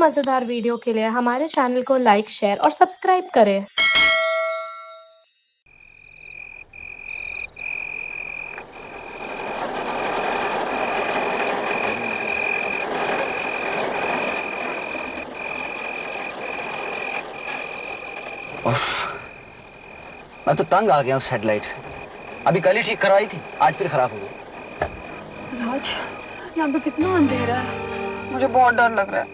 मज़ेदार वीडियो के लिए हमारे चैनल को लाइक, शेयर और सब्सक्राइब करें। मैं तो तंग आ गया उस हेडलाइट से। अभी कल ही ठीक करवाई थी, आज फिर खराब हो गई। राज, यहाँ पे कितना अंधेरा है, मुझे बहुत डर लग रहा है।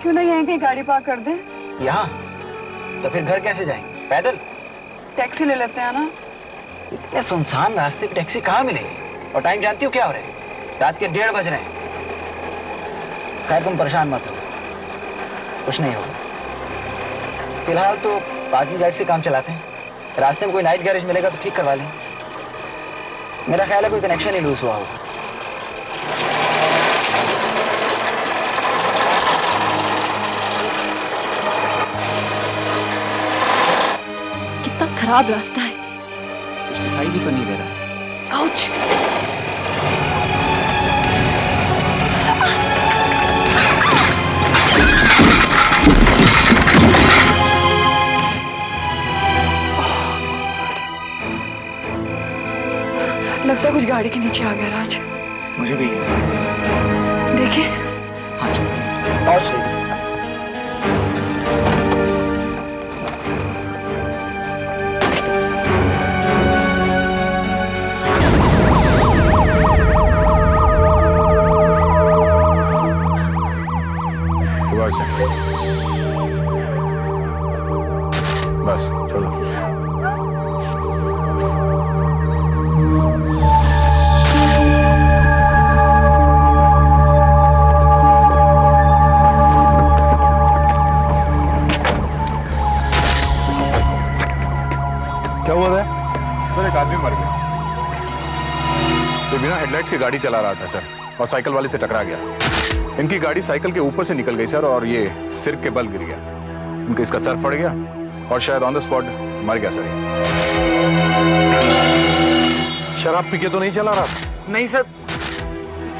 क्यों ना यहीं कहीं गाड़ी पार्क कर दें? यहाँ? तो फिर घर कैसे जाएंगे? पैदल? टैक्सी ले लेते हैं ना। इतने सुनसान रास्ते पे टैक्सी कहाँ मिलेगी? और टाइम जानती हो क्या हो रहा है? रात के 1:30 बज रहे हैं। खैर तुम परेशान मत हो, कुछ नहीं होगा। फिलहाल तो पार्किंग गाइड से काम चलाते हैं। रास्ते में कोई नाइट गैरेज मिलेगा तो ठीक करवा लें। मेरा ख्याल है कोई कनेक्शन ही लूज हुआ होगा। कितना खराब रास्ता है। कुछ दिखाई भी तो नहीं दे रहा। आउच! लगता है कुछ गाड़ी के नीचे आ गया राज। मुझे भी देखिए। हाँ चलो। और सही। बस चलो। क्या हुआ है सर? एक आदमी मर गया। तो बिना हेडलाइट्स की गाड़ी चला रहा था सर, और साइकिल वाले से टकरा गया। इनकी गाड़ी साइकिल के ऊपर से निकल गई सर, और ये सिर के बल गिर गया। इनका इसका सर फट गया और शायद ऑन द स्पॉट मर गया सर। शराब पी के तो नहीं चला रहा था? नहीं सर,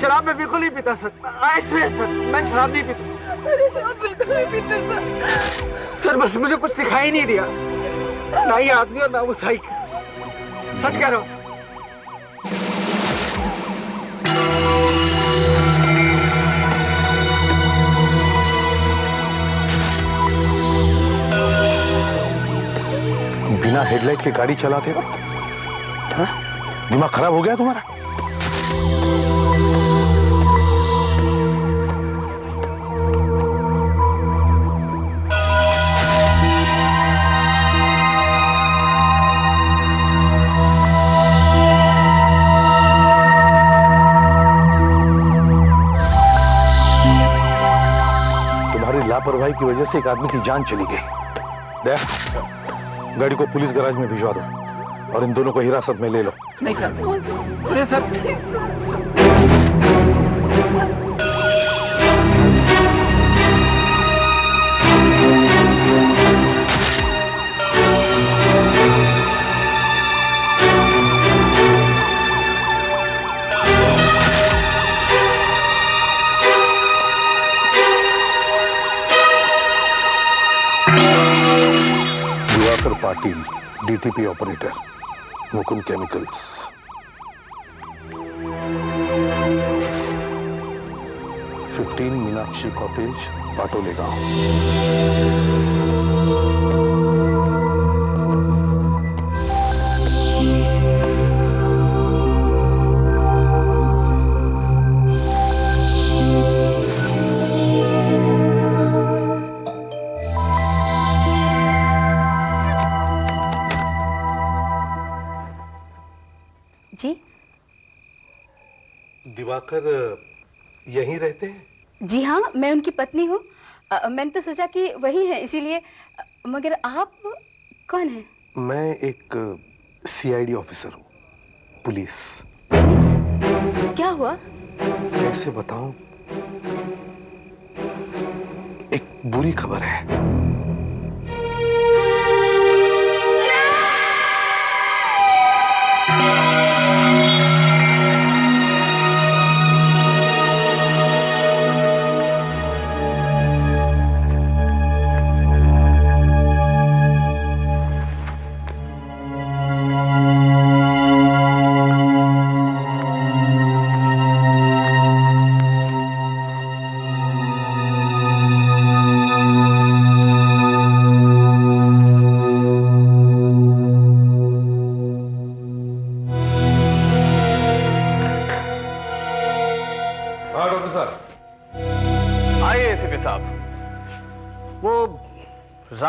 शराब मैं बिल्कुल नहीं पीता सर। आई स्वेयर सर, मैं शराब नहीं पीता। सर, शराब बिल्कुल नहीं पीते सर। सर बस मुझे कुछ दिखाई नहीं दिया, ना ये आदमी और ना वो साइकिल। सच कह रहा हूँ। बिना हेडलाइट के गाड़ी चलाते हो? हाँ? दिमाग खराब हो गया तुम्हारा? तुम्हारी लापरवाही की वजह से एक आदमी की जान चली गई। देख, गाड़ी को पुलिस गैराज में भिजवा दो और इन दोनों को हिरासत में ले लो। नहीं सर, सुनिए sir. Diwakar Patil, DTP operator, Mukund chemicals. (15) Meenakshi cottage, Patole गांव। जी दिवाकर यहीं रहते हैं? जी हाँ, मैं उनकी पत्नी हूँ। मैंने तो सोचा कि वही है, इसीलिए। मगर आप कौन हैं? मैं एक सीआईडी ऑफिसर हूँ, पुलिस। पुलिस? क्या हुआ? कैसे बताऊं? एक बुरी खबर है।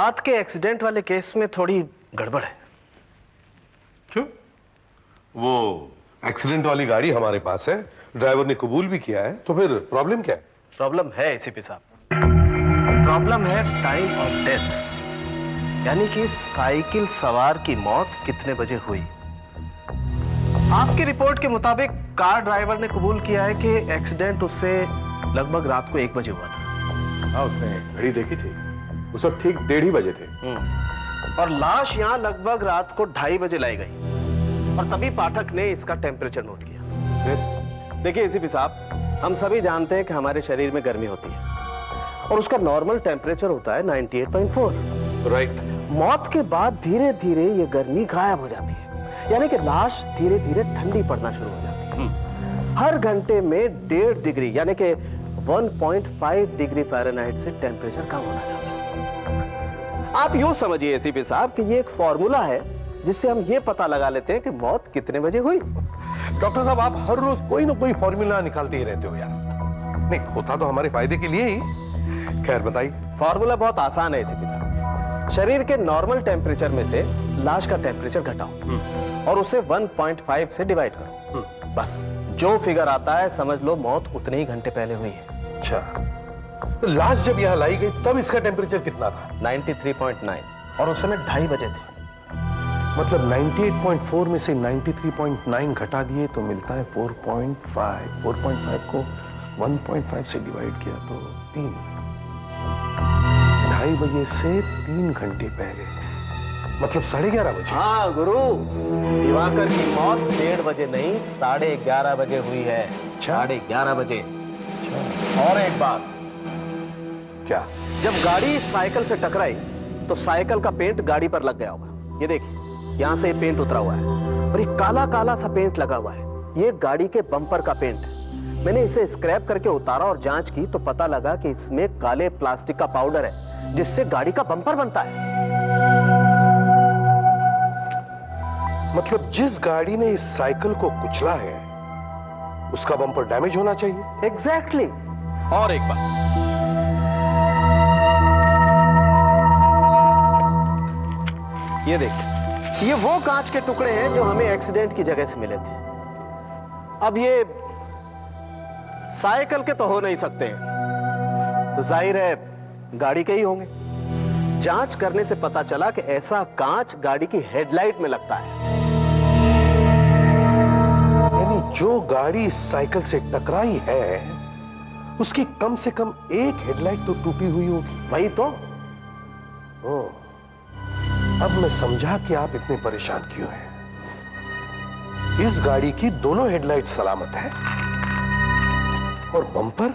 रात के एक्सीडेंट वाले केस में थोड़ी गड़बड़ है। क्यों? वो एक्सीडेंट वाली गाड़ी हमारे पास है, ड्राइवर ने कबूल भी किया है, तो फिर प्रॉब्लम क्या है? प्रॉब्लम है एसीपी साहब, प्रॉब्लम है टाइम ऑफ डेथ, यानी कि साइकिल सवार की मौत कितने बजे हुई। आपकी रिपोर्ट के मुताबिक कार ड्राइवर ने कबूल किया है कि एक्सीडेंट उससे लगभग रात को 1 बजे हुआ था। हाँ, उसने घड़ी देखी थी, उस वक्त ठीक 1:30 बजे थे। और लाश यहाँ लगभग रात को 2:30 बजे लाई गई और तभी पाठक ने इसका टेम्परेचर नोट किया। देखिए एसीपी साहब, हम सभी जानते हैं कि हमारे शरीर में गर्मी होती है और उसका नॉर्मल टेम्परेचर होता है 98.4। राइट। मौत के बाद धीरे धीरे ये गर्मी गायब हो जाती है, यानी कि लाश धीरे धीरे ठंडी पड़ना शुरू हो जाती है। हर घंटे में 1.5 डिग्री यानी कि 1.5 डिग्री फ़ारेनहाइट से टेम्परेचर कम होना जाता है। आप यूं समझिए एसीपी साहब कि ये एक फॉर्मूला है जिससे हम ये पता लगा लेते हैं कि मौत कितने बजे हुई। डॉक्टर साहब, आप हर रोज कोई ना कोई फॉर्मूला निकालते ही रहते हो यार। नहीं, होता तो हमारे फायदे के लिए ही। खैर बताइए। फॉर्मूला बहुत आसान है एसीपी साहब। शरीर के नॉर्मल टेम्परेचर में से लाश का टेम्परेचर घटाओ और उसे 1.5 से डिवाइड करो। बस जो फिगर आता है समझ लो मौत उतने ही घंटे पहले हुई है। अच्छा, तो लाश जब यहाँ लाई गई तब इसका टेम्परेचर कितना था? 93.9 और उस समय 2:30 बजे थे। मतलब 98.4 में से 93.9 घटा दिए तो मिलता है 4.5। 4.5 को 1.5 से डिवाइड किया तो 3। 2:30 बजे से 3 घंटे पहले, मतलब 11:30 बजे। हाँ गुरु, दिवाकर की मौत 1:30 बजे नहीं 11:30 बजे हुई है। 11:30 बजे। और एक बात, क्या? जब गाड़ी साइकिल से टकराई तो साइकिल का पेंट गाड़ी पर लग गया होगा। ये देखिए, यहाँ से ये पेंट उतरा हुआ है और ये काला काला सा पेंट लगा हुआ है। ये गाड़ी के बम्पर का पेंट है। मैंने इसे स्क्रैप करके उतारा और जांच की तो पता लगा कि इसमें काले प्लास्टिक का पाउडर है जिससे गाड़ी का बम्पर बनता है। मतलब जिस गाड़ी ने इस साइकिल को कुचला है उसका बम्पर डैमेज होना चाहिए। एग्जैक्टली। और एक बात, ये देखिए, ये वो कांच के टुकड़े हैं जो हमें एक्सीडेंट की जगह से मिले थे। अब ये साइकिल के तो हो नहीं सकते हैं, तो जाहिर है गाड़ी के ही होंगे। जांच करने से पता चला कि ऐसा कांच गाड़ी की हेडलाइट में लगता है। यानी जो गाड़ी इस साइकिल से टकराई है उसकी कम से कम एक हेडलाइट तो टूटी हुई होगी। वही तो। ओह, अब मैं समझा कि आप इतने परेशान क्यों हैं। इस गाड़ी की दोनों हेडलाइट सलामत है और बम्पर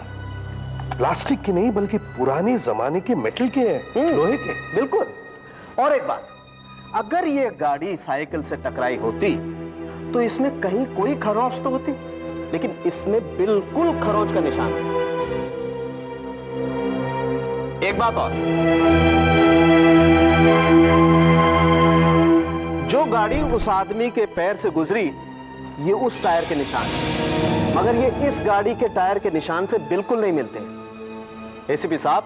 प्लास्टिक के नहीं बल्कि पुराने जमाने के मेटल के हैं, लोहे के। बिल्कुल। और एक बात, अगर ये गाड़ी साइकिल से टकराई होती तो इसमें कहीं कोई खरोंच तो होती, लेकिन इसमें बिल्कुल खरोंच का निशान है। एक बात और, जो गाड़ी उस आदमी के पैर से गुजरी ये उस टायर के निशान है, मगर ये इस गाड़ी के टायर के निशान से बिल्कुल नहीं मिलते। एसीपी साहब,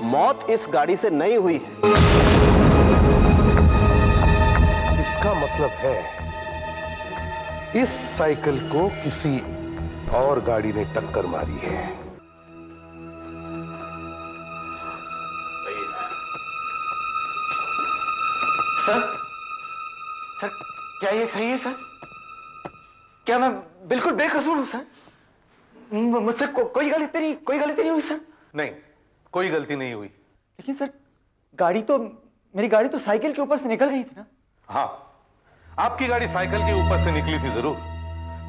मौत इस गाड़ी से नहीं हुई है। इसका मतलब है इस साइकिल को किसी और गाड़ी ने टक्कर मारी है। सर, क्या ये सही है सर? क्या मैं बिल्कुल बेकसूर हूं सर? मुझसे कोई गलती नहीं हुई सर। नहीं, कोई गलती नहीं हुई। लेकिन सर, मेरी गाड़ी तो साइकिल के ऊपर से निकल गई थी ना? हाँ, आपकी गाड़ी साइकिल के ऊपर से निकली थी जरूर,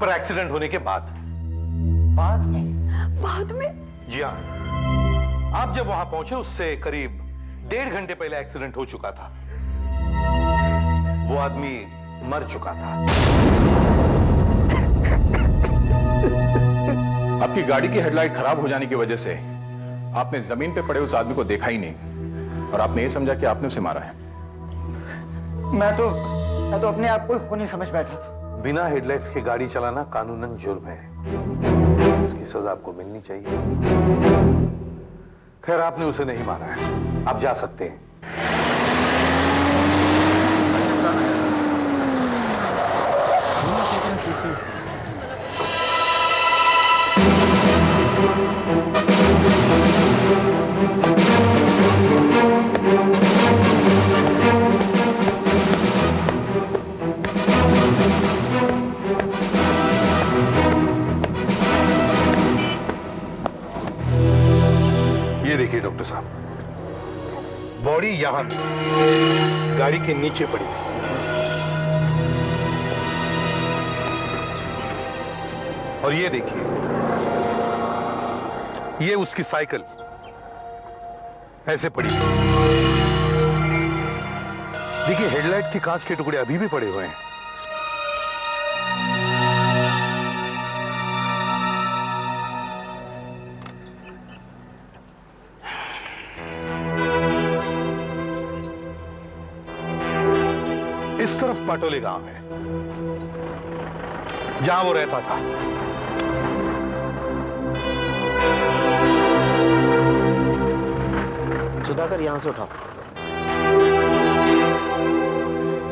पर एक्सीडेंट होने के बाद। बाद में? जी हाँ, आप जब वहां पहुंचे उससे करीब 1.5 घंटे पहले एक्सीडेंट हो चुका था। वो आदमी मर चुका था। आपकी गाड़ी की हेडलाइट खराब हो जाने की वजह से आपने जमीन पे पड़े उस आदमी को देखा ही नहीं और आपने ये समझा कि आपने उसे मारा है। मैं तो अपने आप को खूनी समझ बैठा था। बिना हेडलाइट्स के गाड़ी चलाना कानूनन जुर्म है, इसकी सजा आपको मिलनी चाहिए। खैर, आपने उसे नहीं मारा है, आप जा सकते हैं। साहब। बॉडी यहां पे गाड़ी के नीचे पड़ी थी। और ये देखिए, ये उसकी साइकिल ऐसे पड़ी थी। देखिए, हेडलाइट के कांच के टुकड़े अभी भी पड़े हुए हैं। इस तरफ पाटोले गांव है, जहां वो रहता था। सुधाकर, यहां से उठाओ।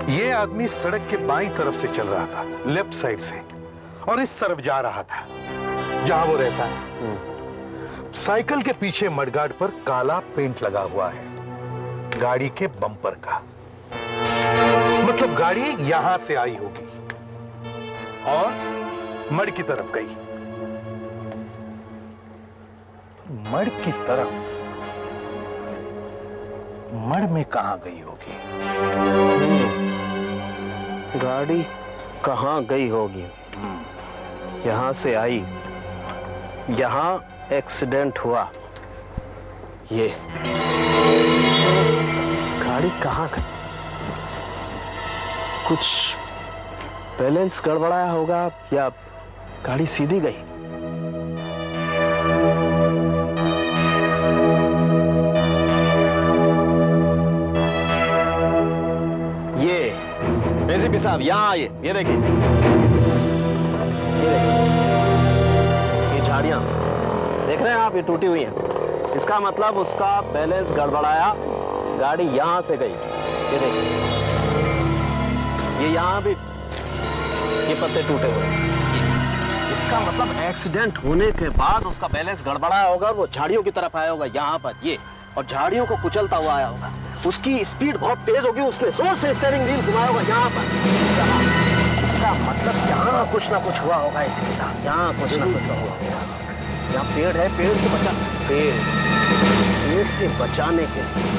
ये आदमी सड़क के बाईं तरफ से चल रहा था, लेफ्ट साइड से, और इस तरफ जा रहा था जहां वो रहता है। साइकिल के पीछे मडगार्ड पर काला पेंट लगा हुआ है, गाड़ी के बम्पर का। मतलब गाड़ी यहां से आई होगी और मड की तरफ गई। मड की तरफ, मड में कहां गई होगी? गाड़ी कहां गई होगी? यहां से आई, यहां एक्सीडेंट हुआ। ये गाड़ी कहां गई? कुछ बैलेंस गड़बड़ाया होगा या गाड़ी सीधी गई। ये एसीपी साहब, यहां आइए। ये देखिए, ये झाड़ियां देख रहे हैं आप, ये टूटी हुई हैं। इसका मतलब उसका बैलेंस गड़बड़ाया, गाड़ी यहां से गई। ये देखिए, ये यहां भी ये पत्ते टूटे हुए हैं। इसका मतलब एक्सीडेंट होने के बाद उसका बैलेंस गड़बड़ाया होगा, वो झाड़ियों की तरफ आया होगा यहाँ पर, ये, और झाड़ियों को कुचलता हुआ आया होगा। उसकी स्पीड बहुत तेज होगी, उसने जोर से स्टीयरिंग व्हील घुमाया होगा यहाँ पर। इसका मतलब यहाँ कुछ ना कुछ हुआ होगा इसके साथ, यहाँ कुछ ना कुछ हुआ होगा। यहाँ पेड़ है, पेड़ से बचा, पेड़ से बचाने के लिए।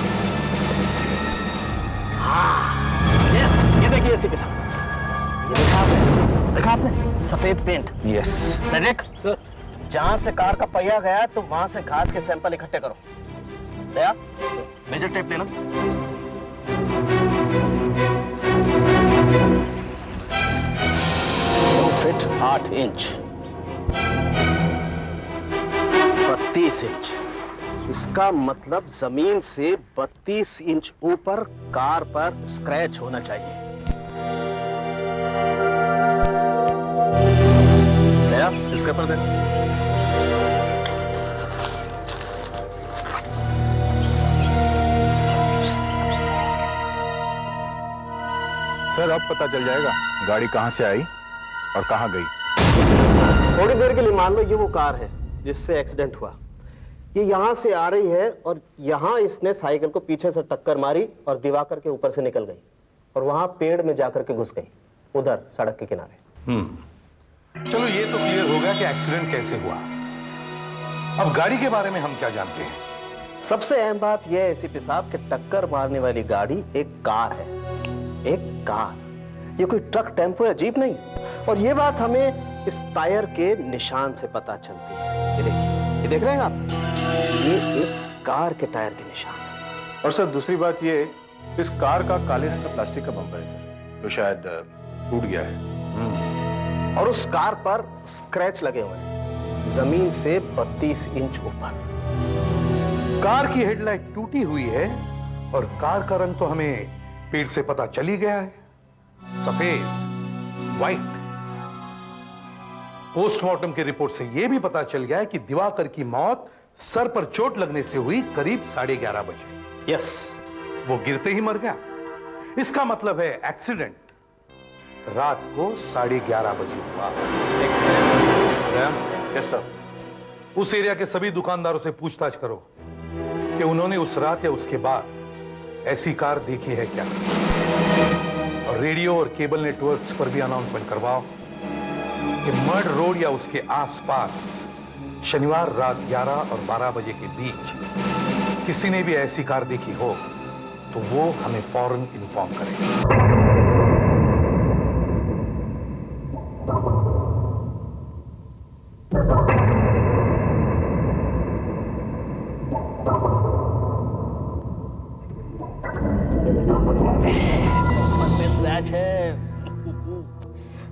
हाँ, यस, ये देखिए एसीपी साहब, ये देखा आपने सफेद पेंट। यस फ्रेडरिक सर, जहां से कार का पहिया गया तो वहां से घास के सैंपल इकट्ठे करो। दया, मेजर टेप देना। Fit 8 inch, 32 inch. इसका मतलब जमीन से 32 इंच ऊपर कार पर स्क्रैच होना चाहिए। इसके ऊपर देना। सर, अब पता चल जाएगा गाड़ी कहां से आई और कहां गई। थोड़ी देर के लिए मान लो ये वो कार है जिससे एक्सीडेंट हुआ। ये यहां से आ रही है और यहां इसने साइकिल को पीछे से टक्कर मारी और दिवाकर के ऊपर से निकल गई और वहां पेड़ में जाकर के घुस गई, उधर सड़क के किनारे। चलो, ये तो क्लियर हो गया कि एक्सीडेंट कैसे हुआ। अब गाड़ी के बारे में हम क्या जानते हैं? सबसे अहम बात यह है एसीपी साहब कि टक्कर मारने वाली गाड़ी एक कार है, एक कार। ये कोई ट्रक, टेम्पो या जीप नहीं। और ये बात हमें इस टायर के निशान से पता चलती है। ये देखिए, ये देख रहे हैं आप, ये एक कार के टायर के निशान। और सर, दूसरी बात ये, इस कार का काले रंग का प्लास्टिक का बम्पर है सर, जो शायद टूट गया है। और उस कार पर स्क्रैच लगे हुए हैं, जमीन से 32 इंच ऊपर। कार की हेडलाइट टूटी हुई है और कार का रंग तो हमें पेड़ से पता चल ही गया है, सफेद, व्हाइट। पोस्टमार्टम की रिपोर्ट से यह भी पता चल गया है कि दिवाकर की मौत सर पर चोट लगने से हुई करीब 11:30 बजे। यस, वो गिरते ही मर गया। इसका मतलब है एक्सीडेंट रात को 11:30 बजे हुआ। Yes sir. उस एरिया के सभी दुकानदारों से पूछताछ करो कि उन्होंने उस रात या उसके बाद ऐसी कार देखी है क्या। और रेडियो और केबल नेटवर्क्स पर भी अनाउंसमेंट करवाओ कि मड रोड या उसके आसपास शनिवार रात 11 और 12 बजे के बीच किसी ने भी ऐसी कार देखी हो तो वो हमें फौरन इन्फॉर्म करें।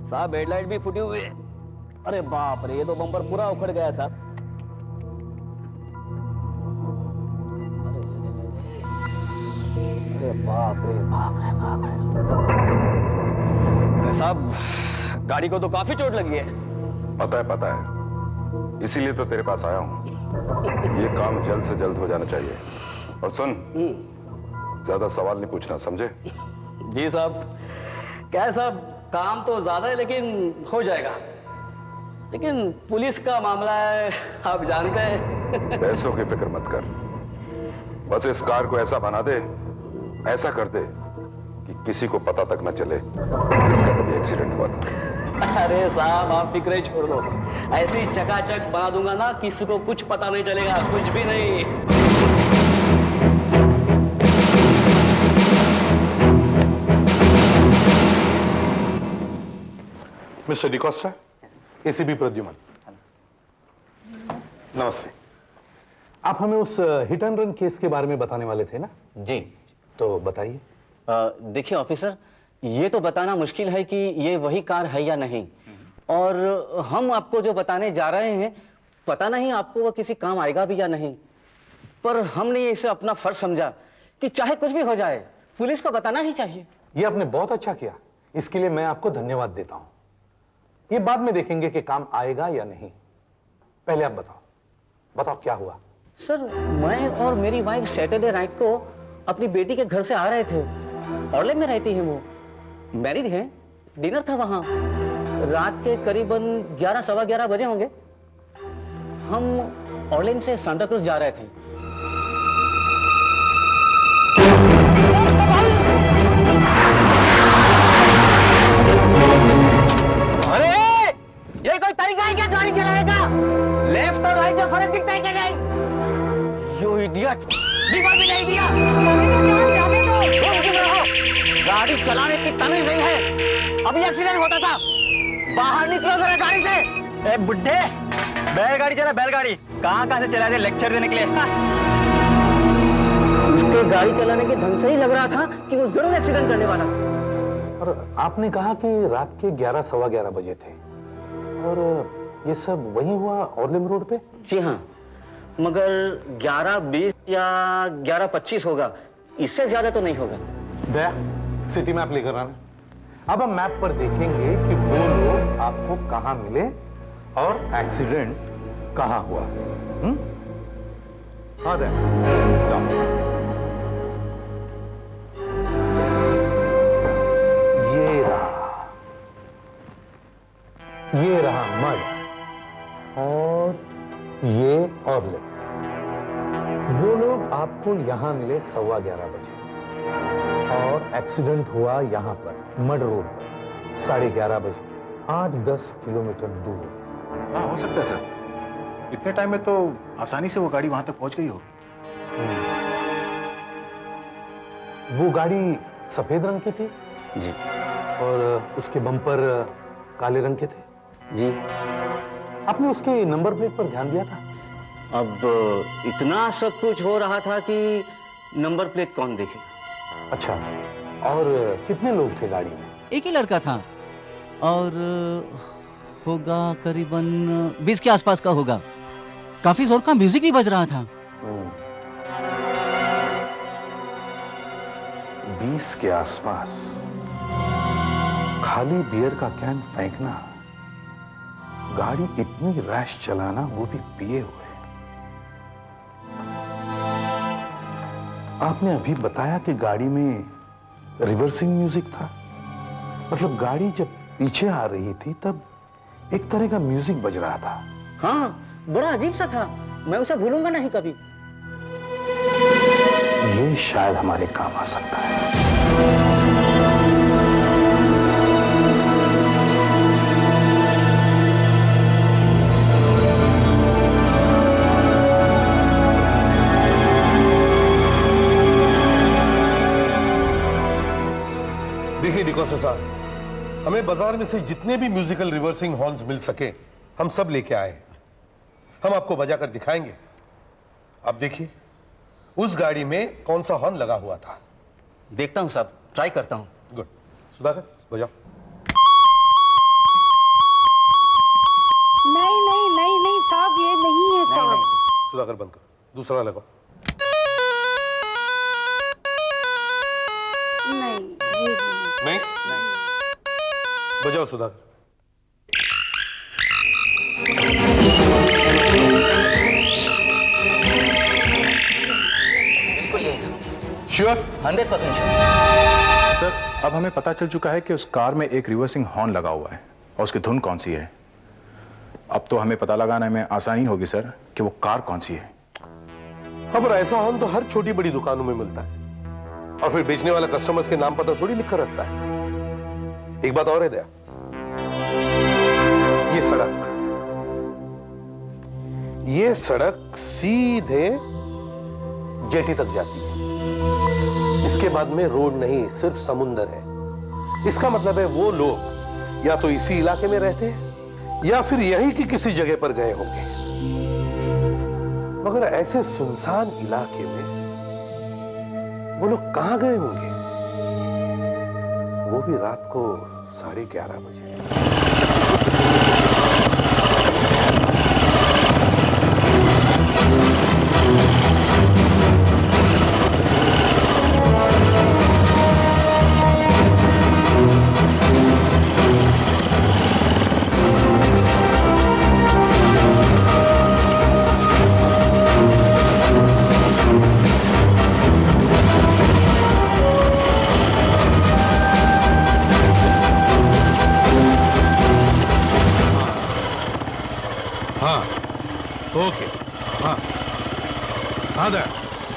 साहब हेडलाइट भी फूटी हुई है। अरे बाप रे, ये तो बम्पर पूरा उखड़ गया साहब। अरे बाप रे बाप रे बाप रे। अरे साहब, गाड़ी को तो काफी चोट लगी है। पता है, इसीलिए तो तेरे पास आया हूं। ये काम जल्द से जल्द हो जाना चाहिए। और सुन, ज्यादा सवाल नहीं पूछना, समझे? जी साहब। क्या है साहब, काम तो ज्यादा है लेकिन हो जाएगा। लेकिन पुलिस का मामला है, आप जानते हैं। पैसों की फिक्र मत कर, बस इस कार को ऐसा बना दे, ऐसा कर दे कि किसी को पता तक न चले कि इसका कभी एक्सीडेंट हुआ था। अरे साहब, आप फिक्र ही छोड़ दो। ऐसी चकाचक बना दूंगा ना, किसी को कुछ पता नहीं चलेगा, कुछ भी नहीं। मिस्टर डिकोस्टा, एसीपी प्रद्युमन, नमस्ते। आप हमें उस हिट एंड रन केस के बारे में बताने वाले थे ना? जी। तो बताइए। देखिए ऑफिसर, ये तो बताना मुश्किल है कि ये वही कार है या नहीं, और हम आपको जो बताने जा रहे हैं पता नहीं आपको वो किसी काम आएगा भी या नहीं, पर हमने इसे अपना फर्ज समझा कि चाहे कुछ भी हो जाए पुलिस को बताना ही चाहिए। ये आपने बहुत अच्छा किया, इसके लिए मैं आपको धन्यवाद देता हूं। ये बाद में देखेंगे कि काम आएगा या नहीं। पहले आप बताओ क्या हुआ? सर, मैं और मेरी वाइफ सैटरडे नाइट को अपनी बेटी के घर से आ रहे थे। ऑर्ले में रहती है वो, मैरिड है। डिनर था वहां, रात के करीबन 11 सवा 11 बजे होंगे। हम ऑर्लेन से सांता क्रूज जा रहे थे। अरे, ये कोई तरीका है क्या गाड़ी चलाने का? लेफ्ट और राइट में फर्क दिखता है क्या नहीं? यू इडियट, दिखा भी नहीं दिया। जाने दो। रुक चुप रहो। गाड़ी चलाने की तमीज नहीं है। अभी एक्सीडेंट होता था। बाहर निकलो जरा गाड़ी से। ए बुड्ढे, बैलगाड़ी चला, बैलगाड़ी। कहां से चला दे लेक्चर देने के लिए? उसके गाड़ी चलाने के ढंग से ही लग रहा था कि वो जरूर एक्सीडेंट करने वाला। और आपने कहा कि रात के 11 सवा 11 बजे थे, और ये सब वही हुआ ऑर्लिम रोड पे? जी हाँ, मगर 11:20 या 11:25 होगा, इससे ज्यादा तो नहीं होगा। दया, सिटी मैप लेकर आना। अब हम मैप पर देखेंगे कि वो लोग आपको कहां मिले और एक्सीडेंट कहां हुआ। हाँ दया, जाओ। ये रहा मड, और ये ऑर्लिम। वो लोग आपको यहां मिले 11:15 बजे, और एक्सीडेंट हुआ यहां पर मड रोड पर 11:30 बजे, 8-10 किलोमीटर दूर। हाँ, हो सकता है सर। इतने टाइम में तो आसानी से वो गाड़ी वहां तक पहुंच गई होगी। वो गाड़ी सफेद रंग की थी जी। और उसके बम्पर काले रंग के थे जी। आपने उसके नंबर प्लेट पर ध्यान दिया था? अब इतना सब कुछ हो रहा था कि नंबर प्लेट कौन देखे। अच्छा, और कितने लोग थे गाड़ी में? एक ही लड़का था, और होगा करीबन 20 के आसपास का होगा। काफी जोर का म्यूजिक भी बज रहा था। 20 के आसपास। खाली बियर का कैन फेंकना, गाड़ी इतनी रैश चलाना, वो भी पिए हुए। आपने अभी बताया कि गाड़ी में रिवर्सिंग म्यूजिक था, मतलब गाड़ी जब पीछे आ रही थी तब एक तरह का म्यूजिक बज रहा था। हाँ, बड़ा अजीब सा था, मैं उसे भूलूंगा नहीं कभी। ये शायद हमारे काम आ सकता है। हमें बाजार में से जितने भी म्यूजिकल रिवर्सिंग हॉर्न्स मिल सके हम सब लेके आए हैं। हम आपको बजाकर दिखाएंगे। आप देखिए उस गाड़ी में कौन सा हॉर्न लगा हुआ था। देखता हूँ साहब, ट्राई करता हूँ। गुड, सुधाकर बजाओ। नहीं नहीं नहीं नहीं साहब, ये नहीं है साहब। सुधाकर बंद कर, दूसरा लगाओ। नहीं ये नहीं बजाओ सुधाकर। बिल्कुल यही था, श्योर? 100% श्योर। सर अब हमें पता चल चुका है कि उस कार में एक रिवर्सिंग हॉर्न लगा हुआ है और उसकी धुन कौन सी है। अब तो हमें पता लगाने में आसानी होगी सर कि वो कार कौन सी है। खबर ऐसा हॉर्न तो हर छोटी बड़ी दुकानों में मिलता है और फिर बेचने वाला कस्टमर्स के नाम पता थोड़ी लिख कर रखता है। एक बात और है दया, ये सड़क सीधे जेटी तक जाती है। इसके बाद में रोड नहीं, सिर्फ समुंदर है। इसका मतलब है वो लोग या तो इसी इलाके में रहते हैं या फिर यहीं की किसी जगह पर गए होंगे। मगर ऐसे सुनसान इलाके में वो लोग कहां गए होंगे, वो भी रात को 11:30 बजे।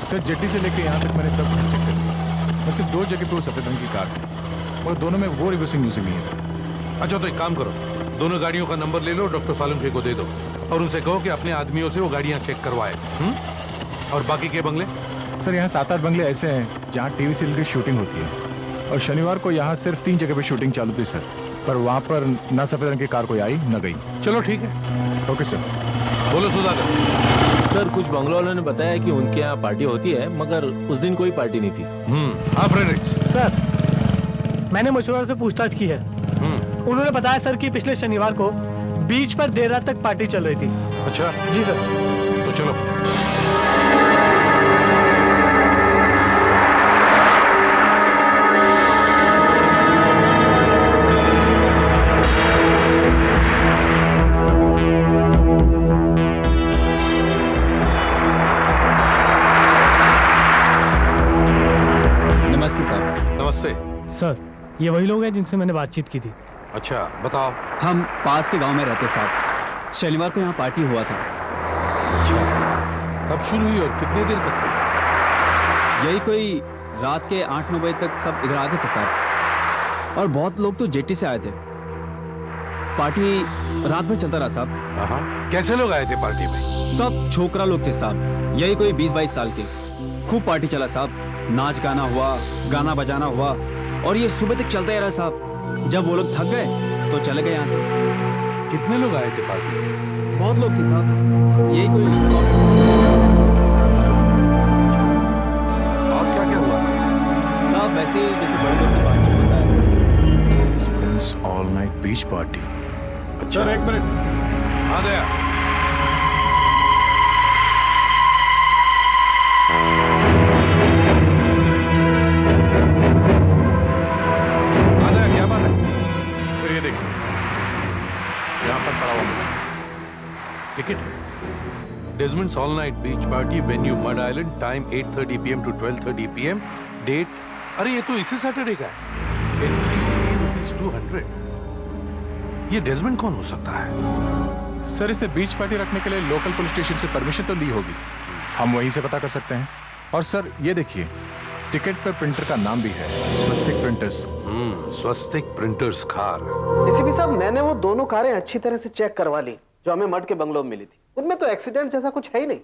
सर जेट्टी से लेकर यहाँ तक मैंने सब चेक कर लिया। बस सिर्फ 2 जगह पे वो सफेद रंग की कार है और दोनों में वो रिवर्सिंग म्यूजिक नहीं है सर। अच्छा तो एक काम करो, दोनों गाड़ियों का नंबर ले लो, डॉक्टर सालुंखे को दे दो और उनसे कहो कि अपने आदमियों से वो गाड़ियां चेक करवाए। और बाकी के बंगले? सर यहाँ 7-8 बंगले ऐसे हैं जहाँ टीवी सीरियल की शूटिंग होती है और शनिवार को यहाँ सिर्फ 3 जगह पे शूटिंग चालू थी सर, पर वहाँ पर ना सफेद रंग की कार कोई आई न गई। चलो ठीक है। Okay sir. बोलो सुधाकर। सर कुछ बंगलों वालों ने बताया कि उनके यहाँ पार्टी होती है, मगर उस दिन कोई पार्टी नहीं थी। हाँ फ्रेडरिक्स। सर मैंने मशहूर से पूछताछ की है। उन्होंने बताया सर कि पिछले शनिवार को बीच पर देर रात तक पार्टी चल रही थी। अच्छा जी सर। तो चलो। नमस्ते साहब। नमस्ते सर ये वही लोग हैं जिनसे मैंने बातचीत की थी। अच्छा बताओ। हम पास के गांव में रहते साहब, शनिवार को यहाँ पार्टी हुआ था। अच्छा कब शुरू हुई और कितनी देर तक थी? यही कोई रात के 8-9 बजे तक सब इधर आ गए थे साहब, और बहुत लोग तो जेटी से आए थे। पार्टी रात भर चलता रहा साहब। कैसे लोग आए थे पार्टी में? सब छोकरा लोग थे साहब, यही कोई 20-22 साल के। खूब पार्टी चला साहब, नाच गाना हुआ, गाना बजाना हुआ और ये सुबह तक चलता ही रहा साहब। जब वो लोग थक गए तो चले गए यहाँ से। कितने लोग आए थे पार्टी में? बहुत लोग थे साहब, यही कोई। और क्या क्या हुआ साहब? वैसे जैसे बड़े लोग की पार्टी होता है। All night beach party. अच्छा एक मिनट आ गया। क्या बात है? फिर ये देखिए यहाँ पर पड़ा हुआ मिला ticket. Desmond's all night beach party, venue Madh Island, time 8:30 PM to 12:30 PM, date. अरे ये तो इसी सैटरडे का है। एंट्री ₹200। ये डेजमंड कौन हो सकता है? सर इसने बीच पार्टी रखने के लिए लोकल पुलिस स्टेशन से परमिशन तो ली होगी, हम वहीं से पता कर सकते हैं। और सर ये देखिए टिकट पर प्रिंटर का नाम भी है, स्वस्तिक प्रिंटर्स। स्वस्तिक प्रिंटर्स कार। एसीपी साहब मैंने वो दोनों कारें अच्छी तरह से चेक करवा ली जो हमें मड के बंगलों में मिली थी। उनमें तो एक्सीडेंट जैसा कुछ है ही नहीं।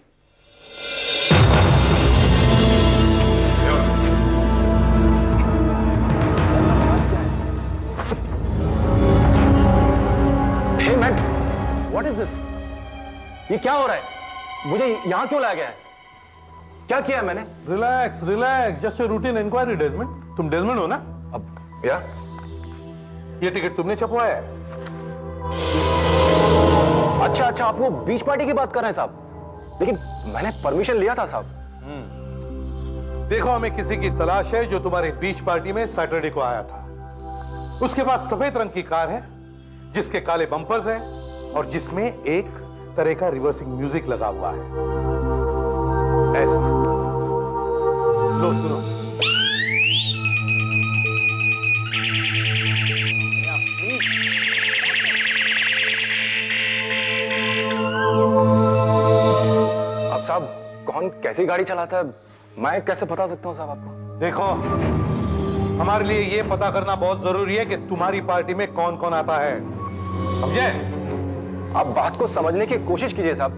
दिस? ये क्या हो रहा है? मुझे यहाँ क्यों लाया गया है? क्या किया मैंने? Relax relax, just routine inquiry Desmond. तुम डेजमंड हो ना? अब या ये टिकट तुमने छपवाया है? अच्छा अच्छा, आप वो बीच पार्टी की बात कर रहे हैं साहब, लेकिन मैंने परमिशन लिया था साहब। देखो, हमें किसी की तलाश है जो तुम्हारी बीच पार्टी में सैटरडे को आया था। उसके पास सफेद रंग की कार है जिसके काले बम्पर्स हैं और जिसमें एक तरह का रिवर्सिंग म्यूजिक लगा हुआ है। ऐसा लो सुनो। अब साहब, कौन कैसी गाड़ी चलाता है मैं कैसे बता सकता हूँ साहब आपको? देखो, हमारे लिए ये पता करना बहुत जरूरी है कि तुम्हारी पार्टी में कौन कौन आता है, समझे? आप बात को समझने की कोशिश कीजिए साहब।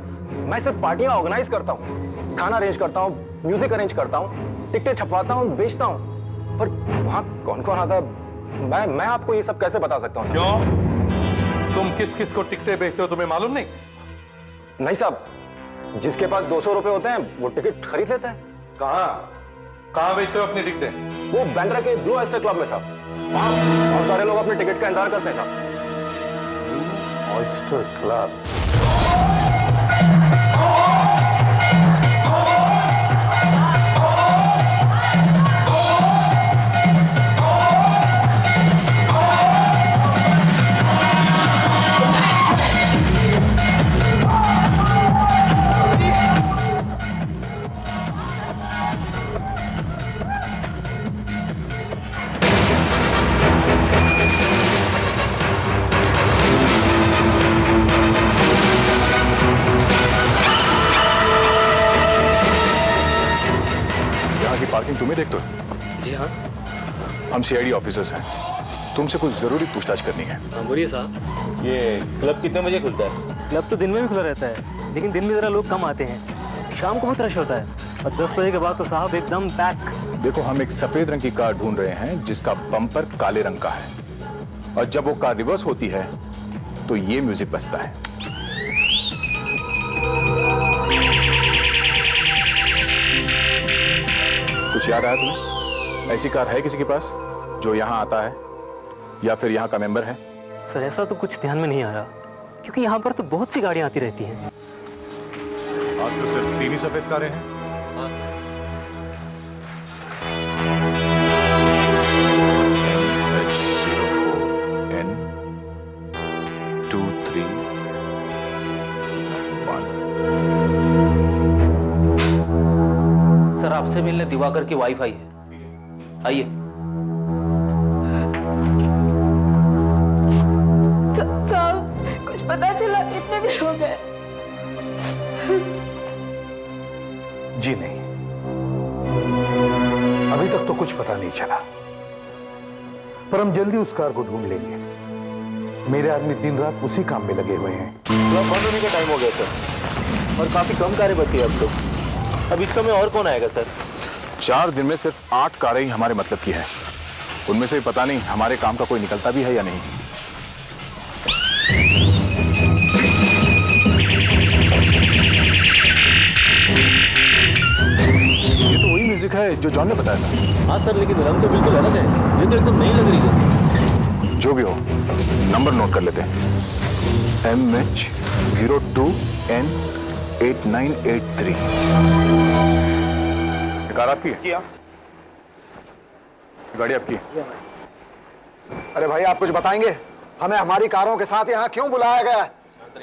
मैं सिर्फ पार्टियां ऑर्गेनाइज करता हूँ, खाना अरेंज करता हूँ, म्यूजिक अरेंज करता हूँ, टिकटें छपवाता हूँ, बेचता हूँ, पर वहाँ कौन कौन आता है मैं आपको ये सब कैसे बता सकता हूँ? क्यों? तुम किस किस को टिकटें बेचते हो तुम्हें मालूम नहीं? नहीं साहब, जिसके पास 200 रुपए होते हैं वो टिकट खरीद लेता है। कहाँ बेचते हो अपनी टिकटें? वो बांद्रा के ब्लू ऑयस्टर क्लब में साहब। वहाँ बहुत सारे लोग अपने टिकट का इंतजार करते हैं साहब। Oyster club? पार्किंग तुम्हें देखते हो? जी हाँ। हम सीआईडी ऑफिसर्स हैं, तुमसे कुछ जरूरी पूछताछ करनी है। बोलिए साहब। ये क्लब कितने बजे खुलता है? क्लब तो दिन में भी खुला रहता है, लेकिन दिन में जरा लोग कम आते हैं। शाम को बहुत रश होता है और 10 बजे के बाद तो साहब एकदम पैक। देखो, हम एक सफेद रंग की कार ढूंढ रहे हैं जिसका बम्पर काले रंग का है, और जब वो कार रिवर्स होती है तो ये म्यूजिक बजता है। कुछ याद आया तुम्हें? ऐसी कार है किसी के पास जो यहाँ आता है या फिर यहाँ का मेंबर है? सर ऐसा तो कुछ ध्यान में नहीं आ रहा, क्योंकि यहाँ पर तो बहुत सी गाड़ियाँ आती रहती हैं। आज तो सिर्फ 3 ही सफेद कारें हैं। सर आपसे मिलने दिवाकर की वाइफाई है, आइए। साहब कुछ पता चला? इतने दिन हो गए। जी नहीं, अभी तक तो कुछ पता नहीं चला, पर हम जल्दी उस कार को ढूंढ लेंगे। मेरे आदमी दिन रात उसी काम में लगे हुए हैं। क्लब बंद होने का टाइम हो गया सर, और काफी कम कारें बची है अब तो। अब इस समय और कौन आएगा सर? 4 दिन में सिर्फ 8 कारें ही हमारे मतलब की है। उनमें से पता नहीं हमारे काम का कोई निकलता भी है या नहीं। ये तो वही म्यूजिक है जो जॉन ने बताया था। हाँ सर, लेकिन रंग तो बिल्कुल अलग है, ये तो एकदम नई लग रही है। जो भी हो, नंबर नोट कर लेते हैं। MH02N8983। कार आपकी है? जी हाँ। गाड़ी आपकी है? अरे भाई, आप कुछ बताएंगे? हमें हमारी कारों के साथ यहाँ क्यों बुलाया गया है?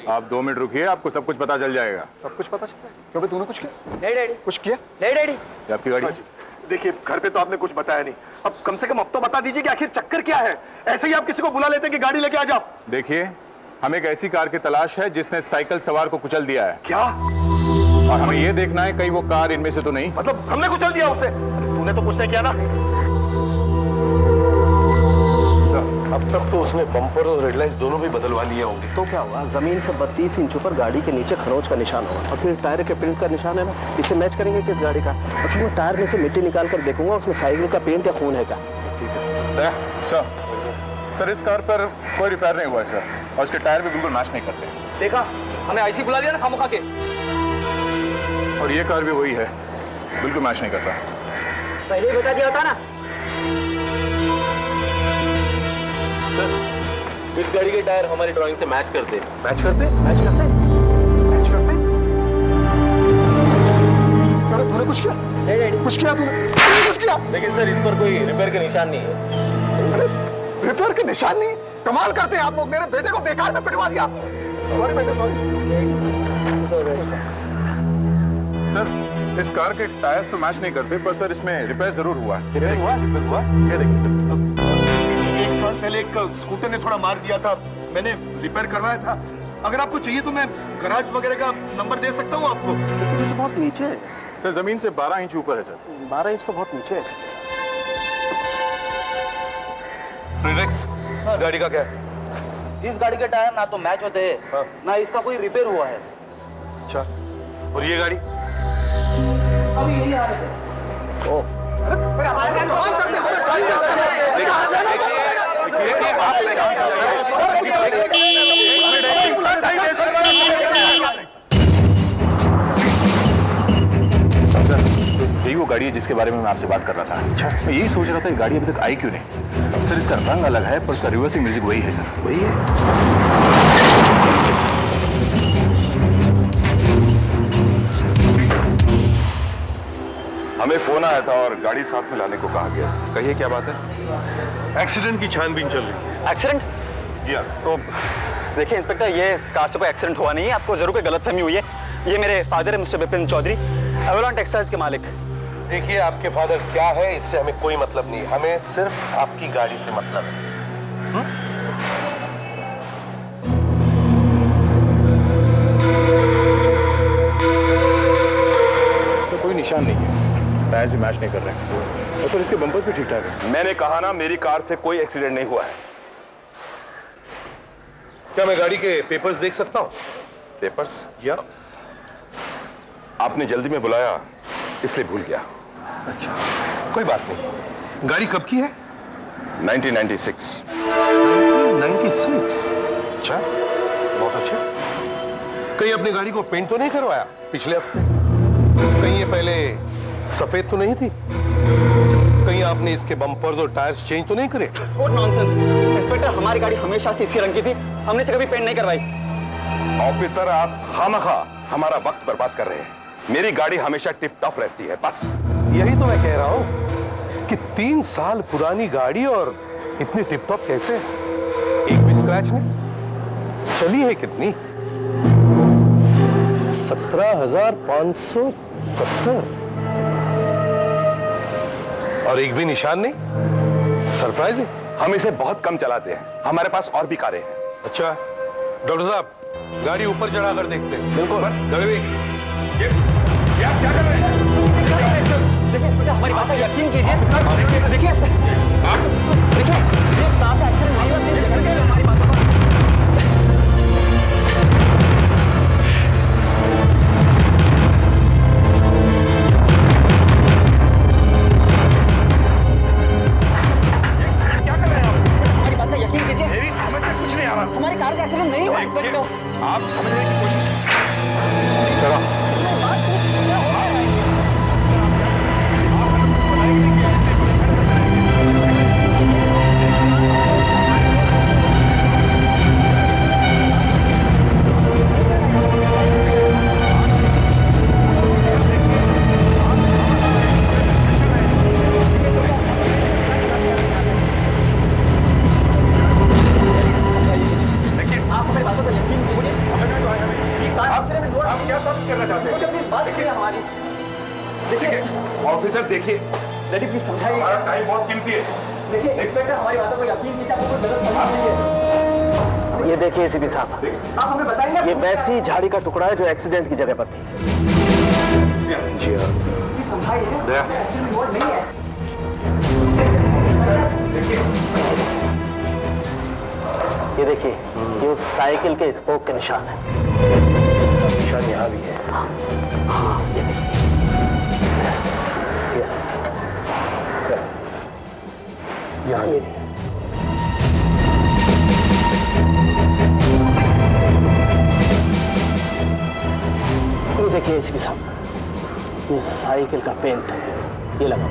आप 2 मिनट रुकिए, आपको सब कुछ पता चल जाएगा। सब कुछ पता चला? क्यों भाई, तूने कुछ किया? नहीं डैडी। कुछ किया? नहीं डैडी। ये आपकी गाड़ी है? देखिए, घर पे तो आपने कुछ बताया नहीं, अब कम से कम अब तो बता दीजिए कि आखिर चक्कर क्या है। ऐसे ही आप किसी को बुला लेते हैं कि गाड़ी लेके आ जाओ। देखिए, हमें एक ऐसी कार की तलाश है जिसने साइकिल सवार को कुचल दिया है। क्या? और हमें यह देखना है कहीं वो कार इनमें से तो नहीं। मतलब हमने कुचल दिया उसे? तूने तो कुछ नहीं किया ना? अब तक तो उसने बम्पर और रेड लाइट्स दोनों भी बदलवा लिए होंगे। तो क्या हुआ? जमीन से 32 इंच ऊपर गाड़ी के नीचे खरोंच का निशान होगा, और फिर टायर के प्रिंट का निशान है ना, इससे मैच करेंगे किस गाड़ी का? और फिर मैं टायर में से मिट्टी निकाल कर देखूंगा उसमें साइकिल का पेंट या खून है क्या। ठीक है सर, इस कार पर कोई रिपेयर नहीं हुआ है सर, और इसके टायर भी बिल्कुल मैच नहीं करते। देखा, हमें आईसी बुला लिया ना खामोखा के। और ये कार भी वही है, बिल्कुल मैच नहीं करता। पहले ही बता दिया होता ना। सर, इस गाड़ी के टायर हमारी ड्राइंग से मैच करते। मैच करते? मैच करते? मैच करते? अरे तूने कुछ किया? कुछ किया तूने? कुछ किया? लेकिन सर इस पर कोई रिपेयर के निशान नहीं है। अरे रिपेयर के निशान नहीं? कमाल करते हैं आप लोग, मेरे बेटे को बेकार में पिटवा दिया। सॉरी बेटे, सॉरी। सर, इस कार के टायर्स तो मैच नहीं करते, पर सर इसमें रिपेयर जरूर हुआ है। रिपेयर हुआ? रिपेयर हुआ? ये देखिए सर, एक साल पहले एक स्कूटर ने थोड़ा मार दिया था, मैंने रिपेयर करवाया था। अगर आपको चाहिए तो मैं गराज वगैरह का नंबर दे सकता हूँ आपको। तो बहुत नीचे है सर, जमीन से 12 इंच ऊपर है सर। 12 इंच तो बहुत नीचे है सर। गाड़ी का क्या है? इस गाड़ी के टायर ना तो मैच होते हैं, ना इसका कोई रिपेयर हुआ है। अच्छा, और ये गाड़ी? अभी यही आ रहे थे। ओह, यही वो गाड़ी है जिसके बारे में मैं आपसे बात कर रहा था। अच्छा, मैं यही सोच रहा था कि गाड़ी अभी तक आई क्यों नहीं। सर, इसका रंग अलग है पर उसका रिवर्सिंग म्यूजिक वही है सर, वही है। हमें फोन आया था और गाड़ी साथ में लाने को कहा गया। कहिए क्या बात है? एक्सीडेंट की छानबीन चल रही है। एक्सीडेंट? जी हाँ। तो देखिए इंस्पेक्टर, ये कार से कोई एक्सीडेंट हुआ नहीं है, आपको जरूर कोई गलतफहमी हुई है। ये मेरे फादर है mister Vipin Chaudhary, Avalon textiles के मालिक। देखिए, आपके फादर क्या है इससे हमें कोई मतलब नहीं, हमें सिर्फ आपकी गाड़ी से मतलब है। तो कोई निशान नहीं है, टायर्स भी मैच नहीं कर रहे हैं और सर इसके बम्पर्स भी ठीक ठाक है। मैंने कहा ना, मेरी कार से कोई एक्सीडेंट नहीं हुआ है। क्या मैं गाड़ी के पेपर्स देख सकता हूँ? पेपर्स? या आपने जल्दी में बुलाया इसलिए भूल गया। अच्छा, कोई बात नहीं। गाड़ी कब की है? 1996। 1996? अच्छा, बहुत अच्छा। कहीं अपनी गाड़ी को पेंट तो नहीं करवाया पिछले हफ्ते? कहीं ये पहले सफेद तो नहीं थी? कहीं आपने इसके बम्पर्स और टायर्स चेंज तो नहीं करे? व्हाट नॉनसेंस इंस्पेक्टर, हमारी गाड़ी हमेशा से इसी रंग की थी, हमने इसे कभी पेंट नहीं करवाई। ऑफिसर, आप खामखा हमारा वक्त बर्बाद कर रहे हैं। मेरी गाड़ी हमेशा टिप टॉप रहती है, बस। यही तो मैं कह रहा हूं कि 3 साल पुरानी गाड़ी और इतनी टिप टॉप कैसे? एक भी स्क्रैच नहीं? चली है कितनी? 17,570। और एक भी निशान नहीं? सरप्राइज है। हम इसे बहुत कम चलाते हैं, हमारे पास और भी कारें हैं। अच्छा, डॉक्टर साहब, गाड़ी ऊपर चढ़ा कर देखते हैं। बिल्कुल। ये आप क्या कर रहे हैं? देखिए, हमारी बात पर यकीन कीजिए। देखिए, ये कार से एक्सीडेंट नहीं हुआ, देखिए हमारी बात पर। यकीन कीजिए, मेरी समझ में कुछ नहीं आ रहा। हमारी कार का एक्सीडेंट नहीं हुआ इंस्पेक्टर। आप समझने की कोशिश कीजिए। चलो। ऑफिसर देखिए, प्लीज समझाइए, हमारा टाइम बहुत कीमती है। देखिए इंस्पेक्टर, हमारी बातों को यकीन कीजिए, आपको कोई गलत फहमी नहीं है। ये देखिए एसीपी साहब, आप हमें बताएंगे? ये वैसी झाड़ी का टुकड़ा है जो एक्सीडेंट की जगह पर थी। जी हाँ। प्लीज समझाइए, एक्सीडेंट हुआ नहीं है। ये देखिए, ये उस साइकिल के स्पोक के निशान है। निशान यहाँ भी है। हाँ, ये देखिए। Yes, yes. यहाँ ये नहीं। ये एसीपी साहब, ये साइकिल का पेंट है, ये लगाओ।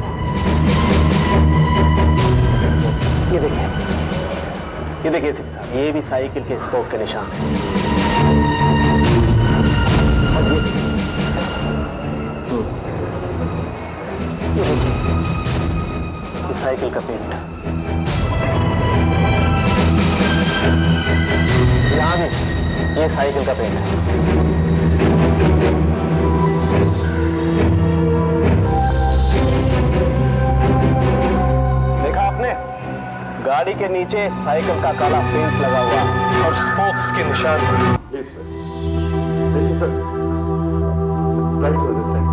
ये देखिए एसीपी साहब, ये भी साइकिल के स्पोक के निशान है। और ये देखिए, ये साइकिल का पेंट। यहाँ भी ये साइकिल का पेंट है। देखा आपने, गाड़ी के नीचे साइकिल का काला पेंट लगा हुआ है और स्पोक्स के निशान। प्लीज सर, देखिए सर, राइट हो दिस राइट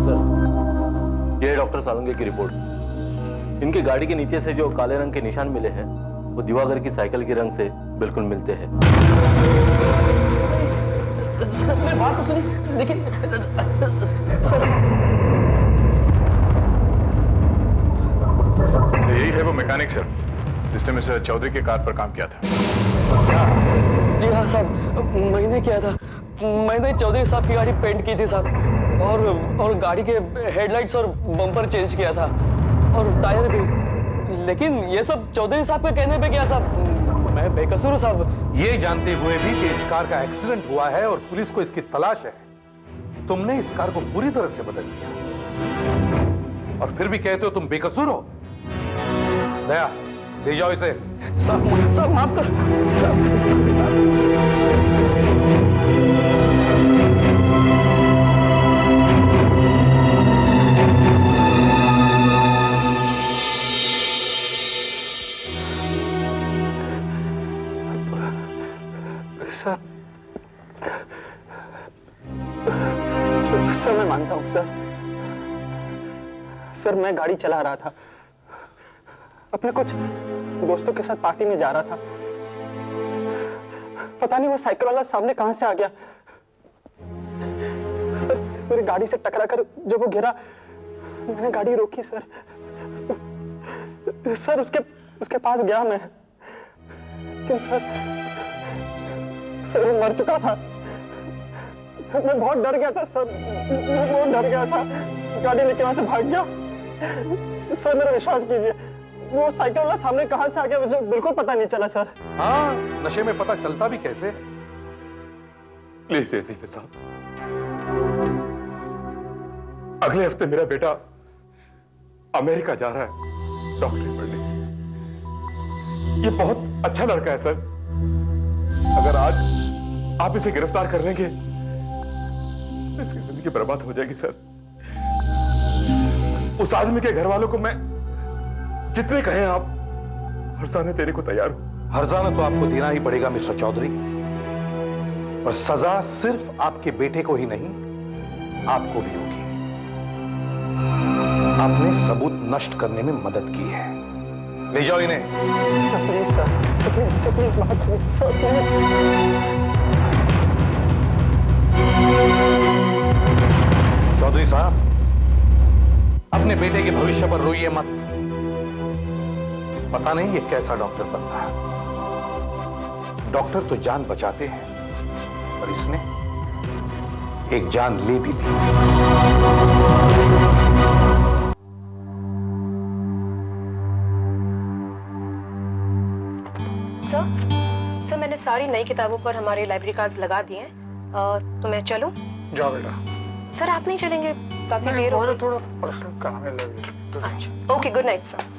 सर। ये डॉक्टर सालुंगे की रिपोर्ट। इनकी गाड़ी के नीचे से जो काले रंग के निशान मिले हैं वो दिवाकर की साइकिल के रंग से बिल्कुल मिलते हैं। मेरी बात तो सुनिए, लेकिन सर यही है वो मैकेनिक सर जिसने मिस्टर चौधरी के कार पर काम किया था। जी हाँ साहब, मैंने किया था। मैंने चौधरी साहब की गाड़ी पेंट की थी साहब, और गाड़ी के हेडलाइट्स और बम्पर चेंज किया था और टायर भी। लेकिन ये सब चौधरी साहब के कहने पे किया साहब, मैं बेकसूर हूँ साहब। ये जानते हुए भी कि इस कार का एक्सीडेंट हुआ है और पुलिस को इसकी तलाश है, तुमने इस कार को पूरी तरह से बदल दिया और फिर भी कहते हो तुम बेकसूर हो। दया, ले जाओ इसे। साहब माफ कर। सर मैं मानता हूँ सर मैं गाड़ी चला रहा था, अपने कुछ दोस्तों के साथ पार्टी में जा रहा था। पता नहीं वो साइकिल वाला सामने कहां से आ गया। सर मेरी गाड़ी से टकरा कर जब वो गिरा, मैंने गाड़ी रोकी सर। सर उसके पास गया मैं, लेकिन सर वो मर चुका था। मैं बहुत डर गया था सर, मैं बहुत डर गया था। गाड़ी लेके वहां से भाग गया। सर मेरा विश्वास कीजिए, वो साइकिल वाला सामने कहां से आ गया मुझे बिल्कुल पता नहीं चला सर। हाँ, नशे में पता चलता भी कैसे। प्लीज एसीपी साहब, अगले हफ्ते मेरा बेटा अमेरिका जा रहा है डॉक्टरी पढ़ने। ये बहुत अच्छा लड़का है सर। अगर आज आप इसे गिरफ्तार कर लेंगे तो इसकी जिंदगी बर्बाद हो जाएगी सर। उस आदमी के घर वालों को मैं जितने कहें आप हर्जाना देने को तैयार हूं। हर्जाना तो आपको देना ही पड़ेगा मिस्टर चौधरी, और सजा सिर्फ आपके बेटे को ही नहीं आपको भी होगी। आपने सबूत नष्ट करने में मदद की है। ले जाओ इन्हें। सर प्लीज सर प्लीज बात सुनिए सर प्लीज। चौधरी साहब, अपने बेटे के भविष्य पर रोइए मत। पता नहीं ये कैसा डॉक्टर बनता है। डॉक्टर तो जान बचाते हैं, पर इसने एक जान ले भी ली। सर मैंने सारी नई किताबों पर हमारे लाइब्रेरी कार्ड्स लगा दिए हैं, तो मैं चलूं? जाओ बेटा। सर आप नहीं चलेंगे? काफी देर हो गई। थोड़ा पर्सनल काम है लगे। Okay, good night sir.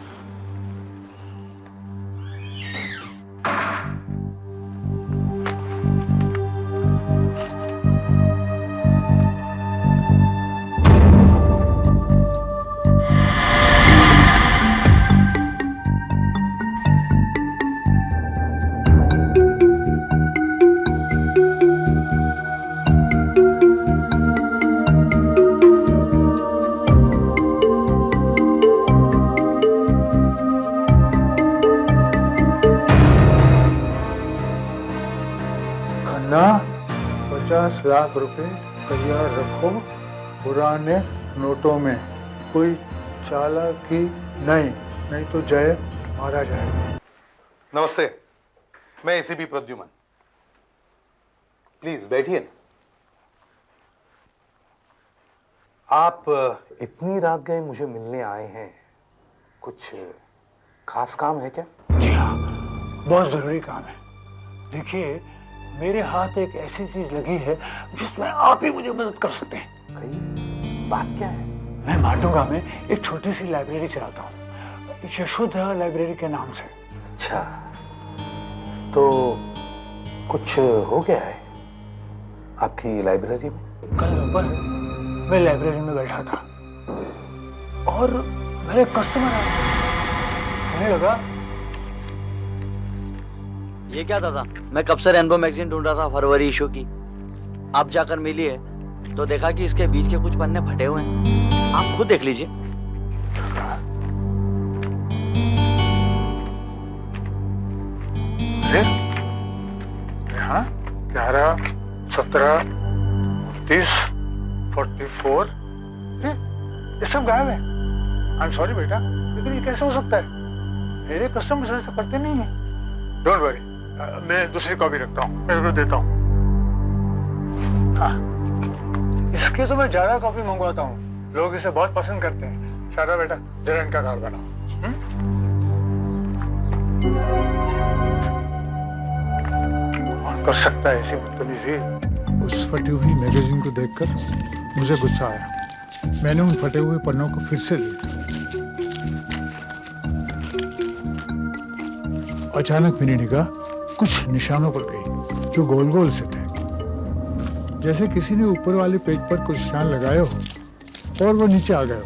Khanna, 50 lakh रुपए तैयार रखो पुराने नोटों में। कोई चालाकी नहीं तो जय मारा जाएगा। नमस्ते, मैं एसीपी प्रद्युमन। प्लीज बैठिए ना। आप इतनी रात गए मुझे मिलने आए हैं, कुछ खास काम है क्या? जी हाँ, बहुत जरूरी काम है। देखिए, मेरे हाथ एक ऐसी चीज लगी है जिसमें आप ही मुझे मदद कर सकते हैं। कहिए, बात क्या है? मैं माटुंगा में एक छोटी सी लाइब्रेरी चलाता हूँ, यशोधरा लाइब्रेरी के नाम से। अच्छा, तो कुछ हो गया है आपकी लाइब्रेरी में? कल दोपहर मैं लाइब्रेरी में बैठा था और मेरे कस्टमर आए। कहने लगा, ये क्या था? मैं कब से रेनबो मैगजीन ढूंढ रहा था फरवरी इशू की। आप जाकर मिली है तो देखा कि इसके बीच के कुछ पन्ने फटे हुए हैं। आप खुद देख लीजिए। यहाँ 11, 17, 30, 44, ये सब गायब है। आई एम सॉरी बेटा, लेकिन ये कैसे हो सकता है? मेरे कस्टमर्स ऐसा करते नहीं है। डोंट वरी, मैं दूसरी कॉपी रखता हूँ, मैं इसको देता हूँ। हाँ, इसके तो मैं ज्यादा कॉपी मंगवाता हूँ, लोग इसे बहुत पसंद करते हैं। शारदा बेटा, जरा इनका कार्ड बनाओ। कौन कर सकता है ऐसी बदतमीजी? उस फटी हुई मैगजीन को देखकर मुझे गुस्सा आया। मैंने उन फटे हुए पन्नों को फिर से देखा। अचानक मेरी निगाह कुछ निशानों पर गई जो गोल गोल से थे, जैसे किसी ने ऊपर वाले पेज पर कुछ निशान लगाए हो और वो नीचे आ गए हो।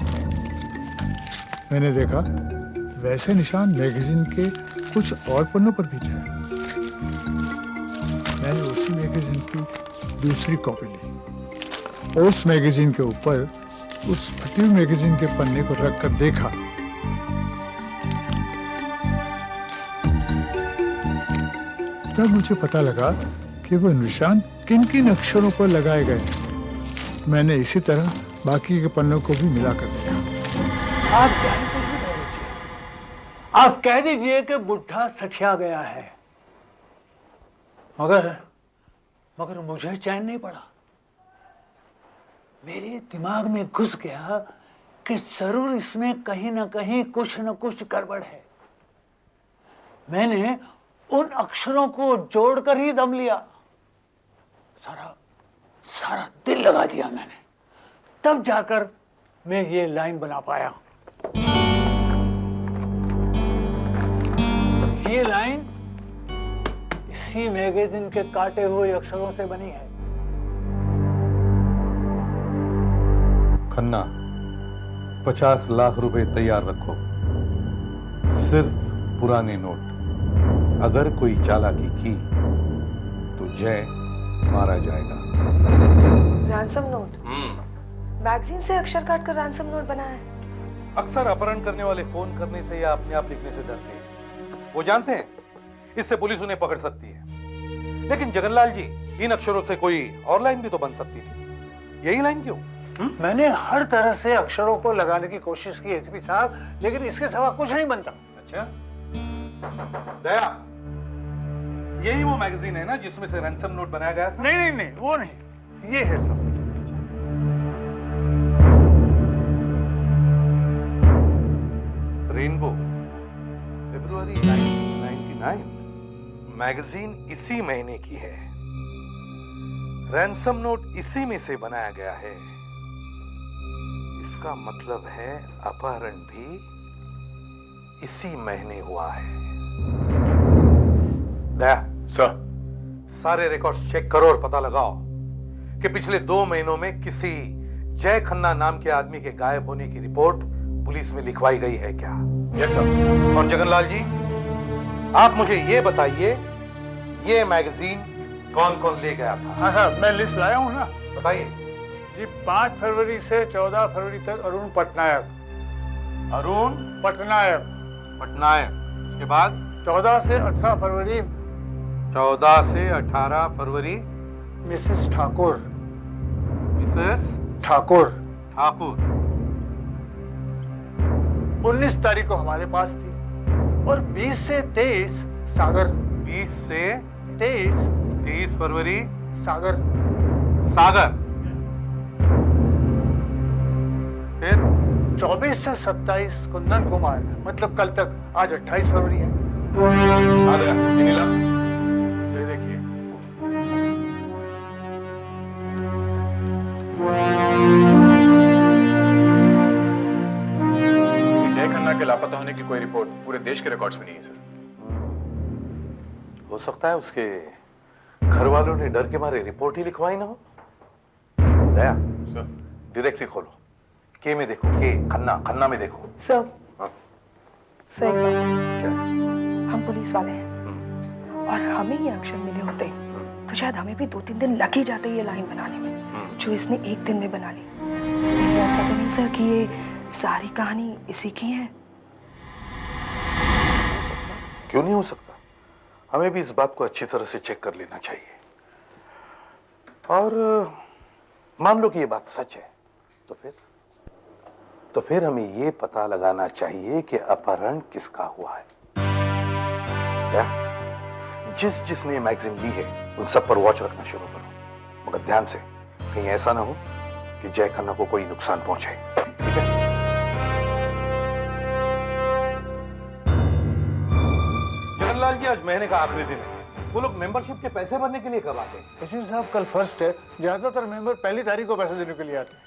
मैंने देखा वैसे निशान मैगजीन के कुछ और पन्नों पर भी थे। मैंने उसी मैगजीन की दूसरी कॉपी ली। उस मैगजीन के ऊपर उस फटी हुई मैगजीन के पन्ने को रखकर देखा। तब मुझे पता लगा कि वो निशान किन किन अक्षरों पर लगाए गए हैं। मैंने इसी तरह बाकी के पन्नों को भी मिलाकर देखा। आप कह दीजिए कि बुढ़ा सठिया गया है, मगर मुझे चैन नहीं पड़ा। मेरे दिमाग में घुस गया कि जरूर इसमें कहीं ना कहीं कुछ न कुछ गड़बड़ है। मैंने उन अक्षरों को जोड़कर ही दम लिया। सारा दिल लगा दिया मैंने। तब जाकर मैं ये लाइन बना पाया। ये लाइन इसी मैगजीन के काटे हुए अक्षरों से बनी है। खन्ना, 50 लाख रुपए तैयार रखो, सिर्फ पुराने नोट। अगर कोई चालाकी की तो जय मारा जाएगा। Ransom note? मैगजीन से अक्षर काटकर रैंसम नोट बना है। अक्सर अपहरण करने वाले फोन करने से या अपने आप लिखने से डरते हैं। वो जानते हैं इससे पुलिस उन्हें पकड़ सकती है। लेकिन जगनलाल जी, इन अक्षरों से कोई और लाइन भी तो बन सकती थी। यही लाइन क्यों? मैंने हर तरह से अक्षरों को लगाने की कोशिश की एसपी साहब, लेकिन इसके सिवा कुछ नहीं बनता। अच्छा दया, यही वो मैगजीन है ना जिसमें से रैंसम नोट बनाया गया था? नहीं, वो नहीं, ये है सब। रेनबो, फरवरी 1999। मैगजीन इसी महीने की है। रैंसम नोट इसी में से बनाया गया है। इसका मतलब है अपहरण भी इसी महीने हुआ है। दया सर, सारे रिकॉर्ड्स चेक करो और पता लगाओ कि पिछले 2 महीनों में किसी जय खन्ना नाम के आदमी के गायब होने की रिपोर्ट पुलिस में लिखवाई गई है क्या? Yes sir. और जगनलाल जी, आप मुझे ये बताइए, ये मैगजीन कौन कौन ले गया था? हाँ साहब, मैं लिस्ट लाया हूँ ना। बताइए जी। 5 फरवरी से 14 फरवरी तक अरुण पटनायक। अरुण पटनायक। उसके बाद 14 से 18 फरवरी। 14 से 18 फरवरी मिसेस ठाकुर। मिसेस ठाकुर। 19 तारीख को हमारे पास थी। और 20 से 23 सागर। 20 से 23 फरवरी सागर। सागर? फिर 24 से 27 कुंदन कुमार, मतलब कल तक। आज 28 फरवरी है। आ गया नीला, सही देखिए। जय खन्ना के लापता होने की कोई रिपोर्ट पूरे देश के रिकॉर्ड्स में नहीं है सर। हो सकता है उसके घर वालों ने डर के मारे रिपोर्ट ही लिखवाई ना हो। दया सर, डायरेक्टरी खोलो, के में देखो, के खन्ना, खन्ना में देखो। सर, हाँ। सर एक बात, हम पुलिस वाले हैं और हमें ये अक्षर मिले होते तो शायद हमें भी 2-3 दिन लग ही जाते ये लाइन बनाने में, जो इसने 1 दिन में बना ली। लेकिन ऐसा तो नहीं सर कि ये सारी कहानी इसी की है? क्यों नहीं हो सकता? हमें भी इस बात को अच्छी तरह से चेक कर लेना चाहिए। और मान लो कि ये बात सच है, तो फिर हमें ये पता लगाना चाहिए कि अपहरण किसका हुआ है। क्या? जिसने मैगजीन ली है उन सब पर वॉच रखना शुरू करो, मगर ध्यान से, कहीं ऐसा ना हो कि जय खन्ना को कोई नुकसान पहुंचे। ठीक है? जगनलाल जी, आज महीने का आखिरी दिन है। वो लोग मेंबरशिप के पैसे भरने के लिए कब आते हैं? इसी साहब कल फर्स्ट है, ज्यादातर मेंबर पहली तारीख को पैसे देने के लिए आते हैं।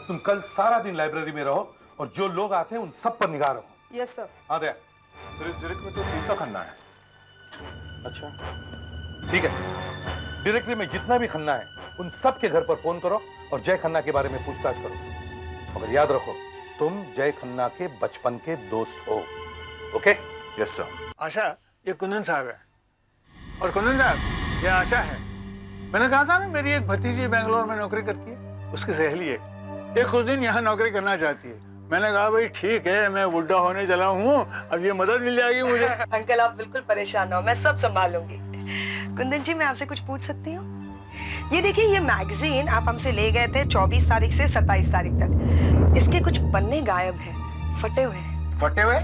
तुम कल सारा दिन लाइब्रेरी में रहो और जो लोग आते हैं उन सब पर निगाह रहो। Yes sir. आ गया। सर इस डायरेक्टरी में तो 300 खन्ना है। अच्छा, ठीक है। डायरेक्टरी में जितना भी खन्ना है उन सब के घर पर फोन करो और जय खन्ना के बारे में पूछताछ करो। मगर याद रखो, तुम जय खन्ना के बचपन के दोस्त हो। ओके? Yes sir. आशा, ये कुंदन साहब है। और कुंदन साहब, ये आशा है। मैंने कहा था ना, मेरी एक भतीजी बेंगलोर में नौकरी करती है, उसकी सहेली है। ये कुछ दिन यहाँ नौकरी करना चाहती है। मैंने कहा भाई ठीक है, मैं बुढ़ा होने चला हूँ, अब ये मदद मिल जाएगी मुझे। अंकल आप बिल्कुल परेशान ना हो, मैं सब संभाल लूंगी। कुंदन जी, मैं आपसे कुछ पूछ सकती हूँ? ये देखिए, ये मैगजीन आप हमसे ले गए थे 24 तारीख से 27 तारीख तक। इसके कुछ पन्ने गायब हैं, फटे हुए हैं। फटे हुए?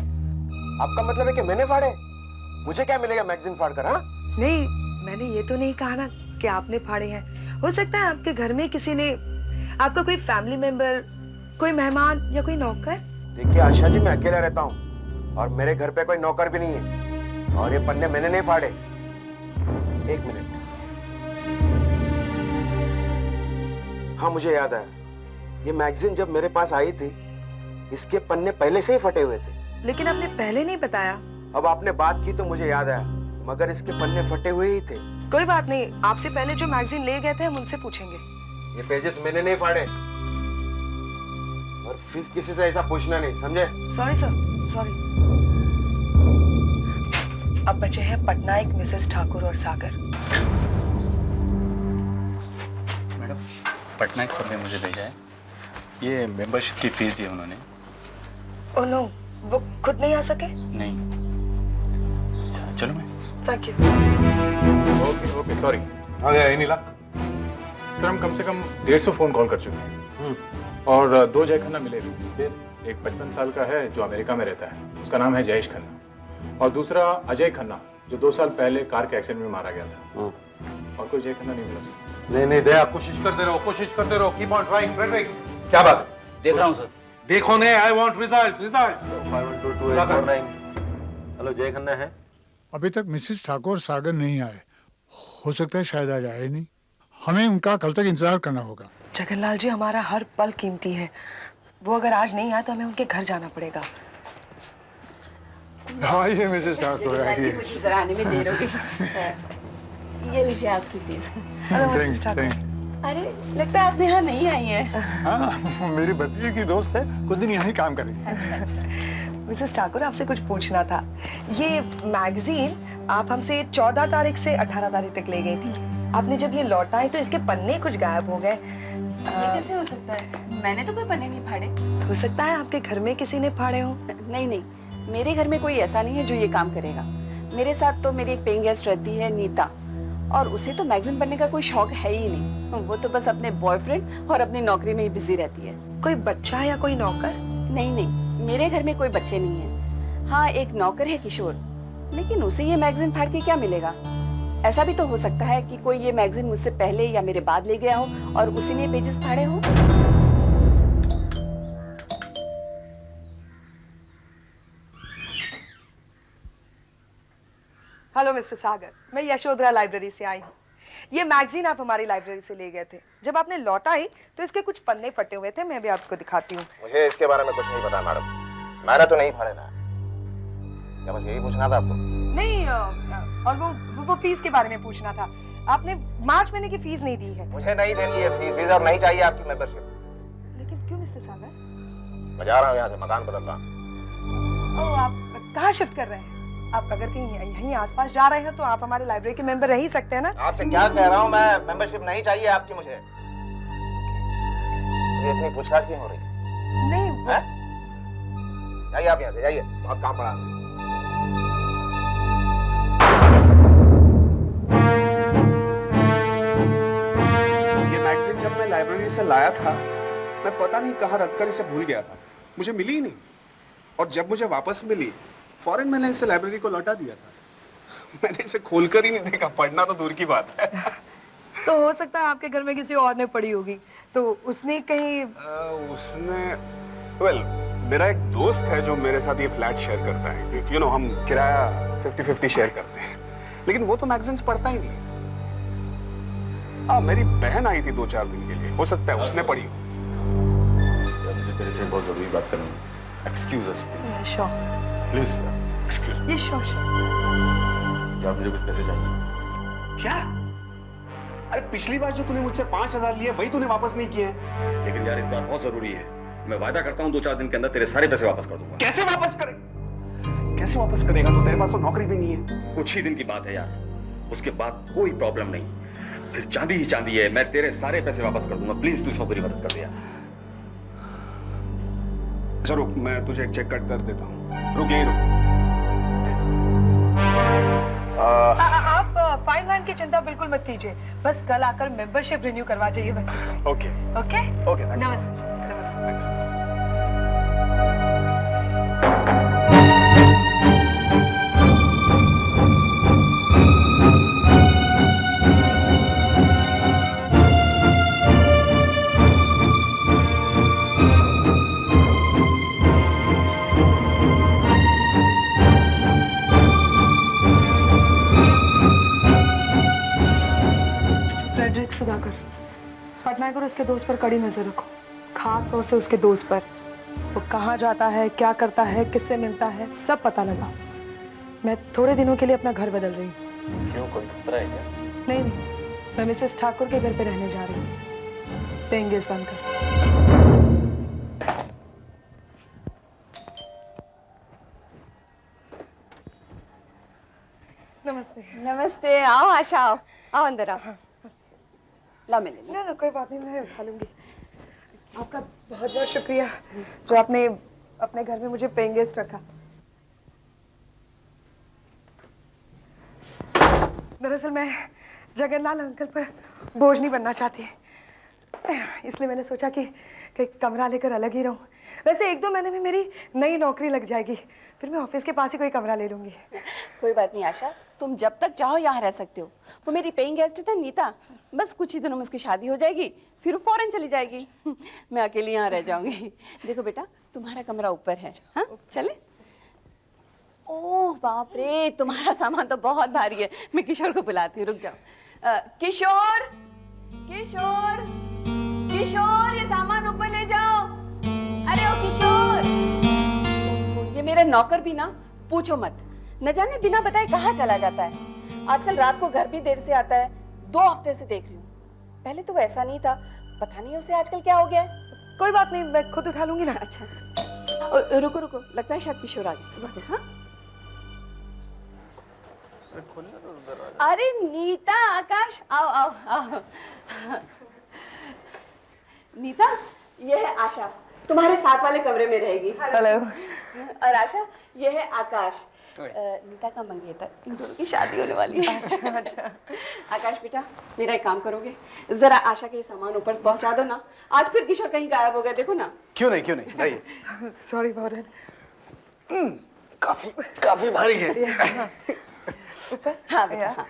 आपका मतलब है कि मैंने फाड़े? मुझे क्या मिलेगा मैगजीन फाड़ कर? हाँ नहीं, मैंने ये तो नहीं कहा ना कि आपने फाड़े हैं। हो सकता है आपके घर में किसी ने, आपका कोई फैमिली मेंबर, कोई मेहमान या कोई नौकर। देखिए आशा जी, मैं अकेला रहता हूँ और मेरे घर पे कोई नौकर भी नहीं है, और ये पन्ने मैंने नहीं फाड़े। 1 मिनट। हाँ, मुझे याद आया, ये मैगजीन जब मेरे पास आई थी, इसके पन्ने पहले से ही फटे हुए थे। लेकिन आपने पहले नहीं बताया। अब आपने बात की तो मुझे याद आया, मगर इसके पन्ने फटे हुए ही थे। कोई बात नहीं, आपसे पहले जो मैगजीन ले गए थे हम उनसे पूछेंगे। ये पेजेस मैंने नहीं फाड़े, और फिर किसी से ऐसा पूछना नहीं, समझे? Sorry sir, sorry. अब बचे हैं पटनायक, मिसेस ठाकुर और सागर। मैडम, पटनायक सर ने मुझे भेजा है। ये मेंबरशिप की फीस दी उन्होंने। ओह नो, वो खुद नहीं आ सके? नहीं। चलो मैं। Thank you. Okay okay, sorry. आ गया इन्हीं लक। सर हम कम से कम 150 फोन कॉल कर चुके हैं और 2 जय खन्ना मिले भी। फिर एक 55 साल का है जो अमेरिका में रहता है, उसका नाम है जयेश खन्ना, और दूसरा अजय खन्ना जो 2 साल पहले कार के एक्सीडेंट में मारा गया था। और कोई जय खन्ना नहीं मिला। नहीं नहीं दया, कोशिश करते रहो, कोशिश करते रहो। Keep on trying Fredericks. क्या बात है? देख रहा हूँ सर। देखो ने, I want result, result. 51224849। Hello, जय खन्ना है? अभी तक मिसेस ठाकुर सागर नहीं आए, हो सकता है शायद आज आए नहीं। हमें उनका कल तक इंतजार करना होगा। जगनलाल जी, हमारा हर पल कीमती है। वो अगर आज नहीं आए तो हमें उनके घर जाना पड़ेगा। आइए मिसेस ठाकुर, आइए। मुझे जरा आने में देर होगी। ये लीजिए आपकी फीस। मिसेस ठाकुर। अरे, लगता है आप यहाँ नहीं आई हैं। हाँ, मेरी भतीजी की दोस्त है, कुछ दिन यहाँ ही काम करेगी। अच्छा। मिसेस ठाकुर, आपसे कुछ पूछना था। ये मैगजीन आप हमसे 14 तारीख से 18 तारीख तक ले गई थी। आपने जब ये लौटाई तो इसके पन्ने कुछ गायब हो गए। ये कैसे हो सकता है? मैंने तो कोई पन्ने नहीं फाड़े। हो सकता है आपके घर में किसी ने फाड़े हो। नहीं नहीं, मेरे घर में कोई ऐसा नहीं है जो ये काम करेगा। मेरे साथ तो मेरी एक पेइंग गेस्ट रहती है, नीता, और उसे तो मैगजीन पढ़ने का कोई शौक है ही नहीं। वो तो बस अपने बॉयफ्रेंड और अपनी नौकरी में ही बिजी रहती है। कोई बच्चा या कोई नौकर? नहीं नहीं, मेरे घर में कोई बच्चे नहीं है। हाँ, एक नौकर है किशोर, लेकिन उसे ये मैगजीन फाड़ के क्या मिलेगा? ऐसा भी तो हो सकता है कि कोई ये मैगजीन मुझसे पहले या मेरे बाद ले गया हो और उसी ने पेजेस फाड़े हो। हेलो मिस्टर सागर, मैं यशोधरा लाइब्रेरी से आई हूँ। ये मैगजीन आप हमारी लाइब्रेरी से ले गए थे। जब आपने लौटाई तो इसके कुछ पन्ने फटे हुए थे। मैं भी आपको दिखाती हूँ। मुझे इसके बारे में कुछ नहीं पता मैडम, मैंने तो नहीं फाड़े ना। क्या बस यही पूछना था आपको? नहीं, और वो फीस के बारे में पूछना था। आपने मार्च महीने की फीस नहीं दी है। मुझे नहीं देनी है फीस और नहीं चाहिए आपकी मेंबरशिप। लेकिन क्यों मिस्टर सागर? मैं जा रहा हूँ यहाँ से, मकान बदल रहा हूँ। ओह, आप कहाँ शिफ्ट कर रहे हैं? आप अगर कहीं यहीं आसपास जा रहे हैं तो आप हमारे लाइब्रेरी के मेंबर रह ही सकते हैं ना। आपसे क्या कह रहा हूँ मैं, मेंबरशिप नहीं चाहिए आपकी मुझे। मुझे इतनी पूछताछ क्यों हो रही है? नहीं जाइए आप यहाँ से, जाइए, बहुत काम पड़ा है। ये मैगजीन जब मैं लाइब्रेरी से लाया था, मैं पता नहीं कहाँ रखकर इसे भूल गया था। मुझे मिली ही नहीं, और जब मुझे वापस मिली फौरन मैंने इसे लाइब्रेरी को लौटा दिया था। मैंने इसे खोलकर ही नहीं देखा, पढ़ना तो दूर की बात है। तो हो सकता है आपके घर में किसी और ने पढ़ी होगी, तो उसने कहीं वेल, मेरा एक दोस्त है जो मेरे साथ ये फ्लैट शेयर करता है। यू नो, हम किराया 50-50 शेयर करते हैं, लेकिन वो तो मैगजीन्स पढ़ता ही नहीं। हाँ, मेरी बहन आई थी 2-4 दिन के लिए, हो सकता है उसने पढ़ी हो। मुझे तेरे से बहुत जरूरी बात करनी है। Excuse us please. ये श्योर यार, मुझे कुछ पैसे चाहिए। क्या? अरे पिछली बार जो तूने मुझसे 5,000 लिए वही तूने वापस नहीं किए हैं। लेकिन यार, इस बार बहुत जरूरी है। मैं वादा करता हूँ 2-4 दिन के अंदर तेरे सारे पैसे वापस कर दूंगा। कैसे वापस करेगा? तो तेरे पास तो नौकरी भी नहीं है। कुछ ही दिन की बात है यार, उसके बाद कोई प्रॉब्लम नहीं, फिर चांदी ही चांदी है। मैं तेरे सारे पैसे वापस कर दूंगा। प्लीज तू इसमें पूरी मदद कर दे यार। अच्छा रुक, मैं तुझे एक चेक कट कर देता हूँ। रुक, यही रुक। आप फाइन वाइन की चिंता बिल्कुल मत कीजिए, बस कल आकर मेंबरशिप रिन्यू करवा जाइए बस। ओके ओके ओके, नमस्ते। फ्रेडरिक सुधाकर, पटनायक और उसके दोस्त पर कड़ी नजर रखो, खास तौर से उसके दोस्त पर। वो कहाँ जाता है, क्या करता है, किससे मिलता है, सब पता लगा। मैं थोड़े दिनों के लिए अपना घर बदल रही हूँ। क्यों, कोई खतरा है क्या? नहीं, मैं मिसेस ठाकुर के घर पे रहने जा रही हूँ, पेइंग गेस्ट बनकर। नमस्ते। नमस्ते, आओ आशा, आओ अंदर आओ। ला मैंने। ना कोई बात नहीं, मैं उठा लूंगी। आपका बहुत बहुत शुक्रिया जो आपने अपने घर में मुझे पेइंग गेस्ट रखा। दरअसल मैं जगन्नाथ अंकल पर बोझ नहीं बनना चाहती, इसलिए मैंने सोचा कि कमरा लेकर अलग ही रहूं। वैसे 1-2 महीने में मेरी नई नौकरी लग जाएगी, फिर मैं ऑफिस के पास ही कोई कमरा ले लूंगी। कोई बात नहीं आशा, तुम जब तक चाहो यहाँ रह सकते हो। वो मेरी पेइंग गेस्ट है ना नीता, बस कुछ ही दिनों में उसकी शादी हो जाएगी, फिर वो फौरन चली जाएगी। मैं अकेली यहाँ रह जाऊंगी। देखो बेटा, तुम्हारा कमरा ऊपर है। हाँ चले? ओह बाप रे, तुम्हारा सामान तो बहुत भारी है। मैं किशोर को बुलाती हूँ, रुक जाओ। किशोर, किशोर, किशोर, ये सामान ऊपर ले जाओ। अरे ओ किशोर, ये मेरा नौकर भी ना पूछो मत, न जाने बिना बताए कहाँ चला जाता है। आजकल रात को घर भी देर से आता है, 2 हफ्ते से देख रही हूँ। पहले तो वैसा नहीं था, पता नहीं उसे आजकल क्या हो गया है। कोई बात नहीं, मैं खुद उठा लूंगी ना। अच्छा रुको रुको, लगता है शायद किशोर आ गया। हाँ? अरे नीता, आकाश, आओ आओ आओ। नीता, ये है आशा, तुम्हारे साथ वाले कमरे में रहेगी। हेलो। और आशा, ये है आकाश, नीता का मंगेतर। इन दोनों की शादी होने वाली है। अच्छा। आकाश बेटा, मेरा एक काम करोगे, जरा आशा के सामान ऊपर पहुंचा दो ना। आज फिर किशोर कहीं गायब हो गया, देखो ना। क्यों नहीं, लाइए। Sorry border. काफी भारी है। ऊपर? हाँ बेटा, हाँ।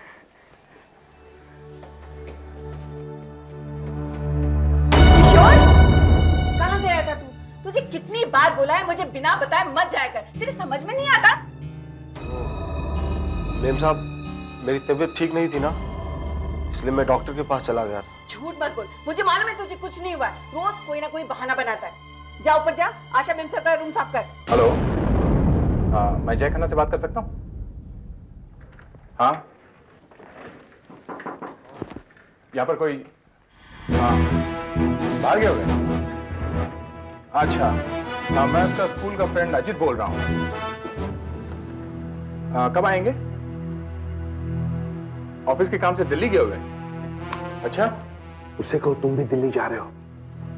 तुझे कितनी बार बोला है मुझे बिना बताए मत जाया कर, तेरी समझ में नहीं आता? मेम साहब, मेरी तबीयत ठीक नहीं थी ना, इसलिए मैं डॉक्टर के पास चला गया था। झूठ मत बोल, मुझे मालूम है तुझे कुछ नहीं हुआ है। रोज कोई ना कोई बहाना बनाता है। जा ऊपर जा, आशा मैम सर का रूम साफ कर। हेलो, मैं जय खन्ना से बात कर सकता हूँ? हाँ, यहाँ पर कोई बाहर गए हुए? अच्छा, मैं उसका स्कूल का फ्रेंड अजित बोल रहा हूँ। कब आएंगे? ऑफिस के काम से दिल्ली गए हुए? अच्छा, उससे कहो तुम भी दिल्ली जा रहे हो,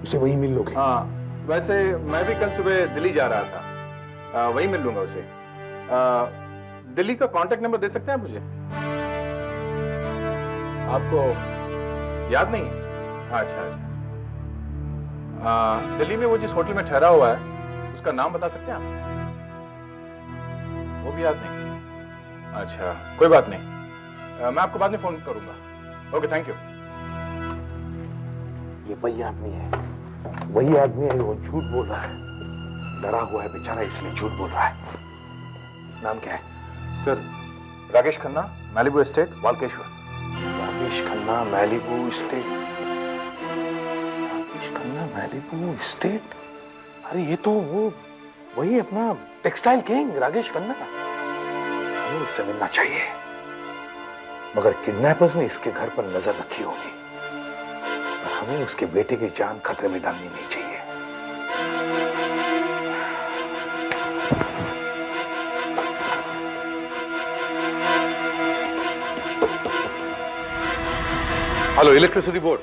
उसे वहीं मिल लोगे। हाँ, वैसे मैं भी कल सुबह दिल्ली जा रहा था, वहीं मिल लूंगा उसे। दिल्ली का कांटेक्ट नंबर दे सकते हैं मुझे? आपको याद नहीं? अच्छा अच्छा, दिल्ली में वो जिस होटल में ठहरा हुआ है उसका नाम बता सकते हैं आप? वो भी याद नहीं? अच्छा, कोई बात नहीं, मैं आपको बाद में फोन करूंगा। Okay, thank you. ये वही आदमी है, वो झूठ बोल रहा है, डरा हुआ है बेचारा, इसलिए झूठ बोल रहा है। नाम क्या है? Sir, Rakesh Khanna, Malibu estate, Walkeshwar. Rakesh Khanna, Malibu estate. Rakesh Khanna, Malibu estate. अरे ये तो वो वही अपना टेक्सटाइल किंग राकेश खन्ना। हमें इससे मिलना चाहिए, मगर किडनैपर्स ने इसके घर पर नजर रखी होगी और हमें उसके बेटे की जान खतरे में डालनी नहीं चाहिए। Hello, electricity board.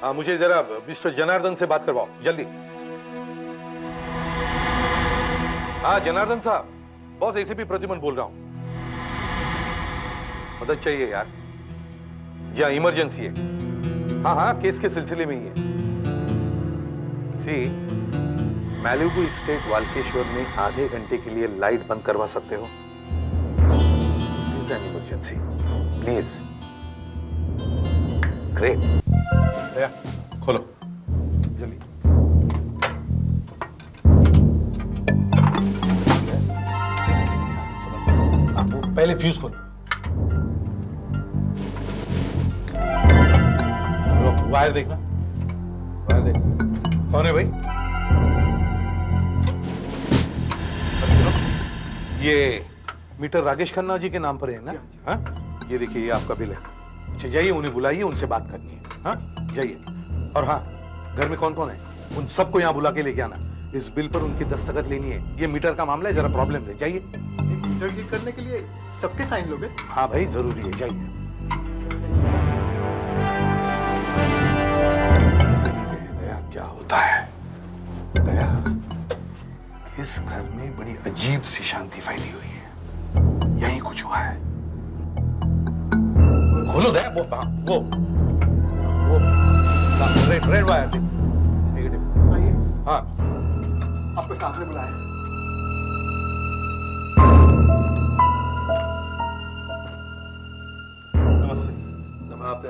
हाँ, मुझे जरा मिस्टर जनार्दन से बात करवाओ, जल्दी। हाँ जनार्दन साहब, बॉस एसीपी प्रद्युमन बोल रहा हूं। मदद चाहिए यार, जी हाँ, इमरजेंसी है। हाँ हाँ, केस के सिलसिले में ही है। सी, मैलिबू एस्टेट वालकेश्वर में आधे घंटे के लिए लाइट बंद करवा सकते हो? It's an emergency, please. Great, भैया खोलो जल्दी। पहले फ्यूज खोलो। वायर देखना, वायर देख। कौन है भाई? अब सुनो, ये मीटर राकेश खन्ना जी के नाम पर है ना? हाँ, ये देखिए, ये आपका बिल है। अच्छा, जाइए, उन्हें बुलाइए, उनसे बात करनी है। हाँ, जाइए। और हाँ, घर में कौन कौन है उन सबको यहाँ बुला के लेके आना। इस बिल पर उनकी दस्तखत लेनी है। ये मीटर का मामला है, जरा प्रॉब्लम है। जाइए। मीटर ठीक करने के लिए सबके साइन लोगे? हाँ भाई, जरूरी है, जाइए। दया, क्या होता है दया? इस घर में बड़ी अजीब सी शांति फैली हुई है, यही कुछ हुआ है। खोलो दया, वो रेड वायर नेगेटिव। आइए। हाँ, आपको सामने बुलाया। नमस्ते। आप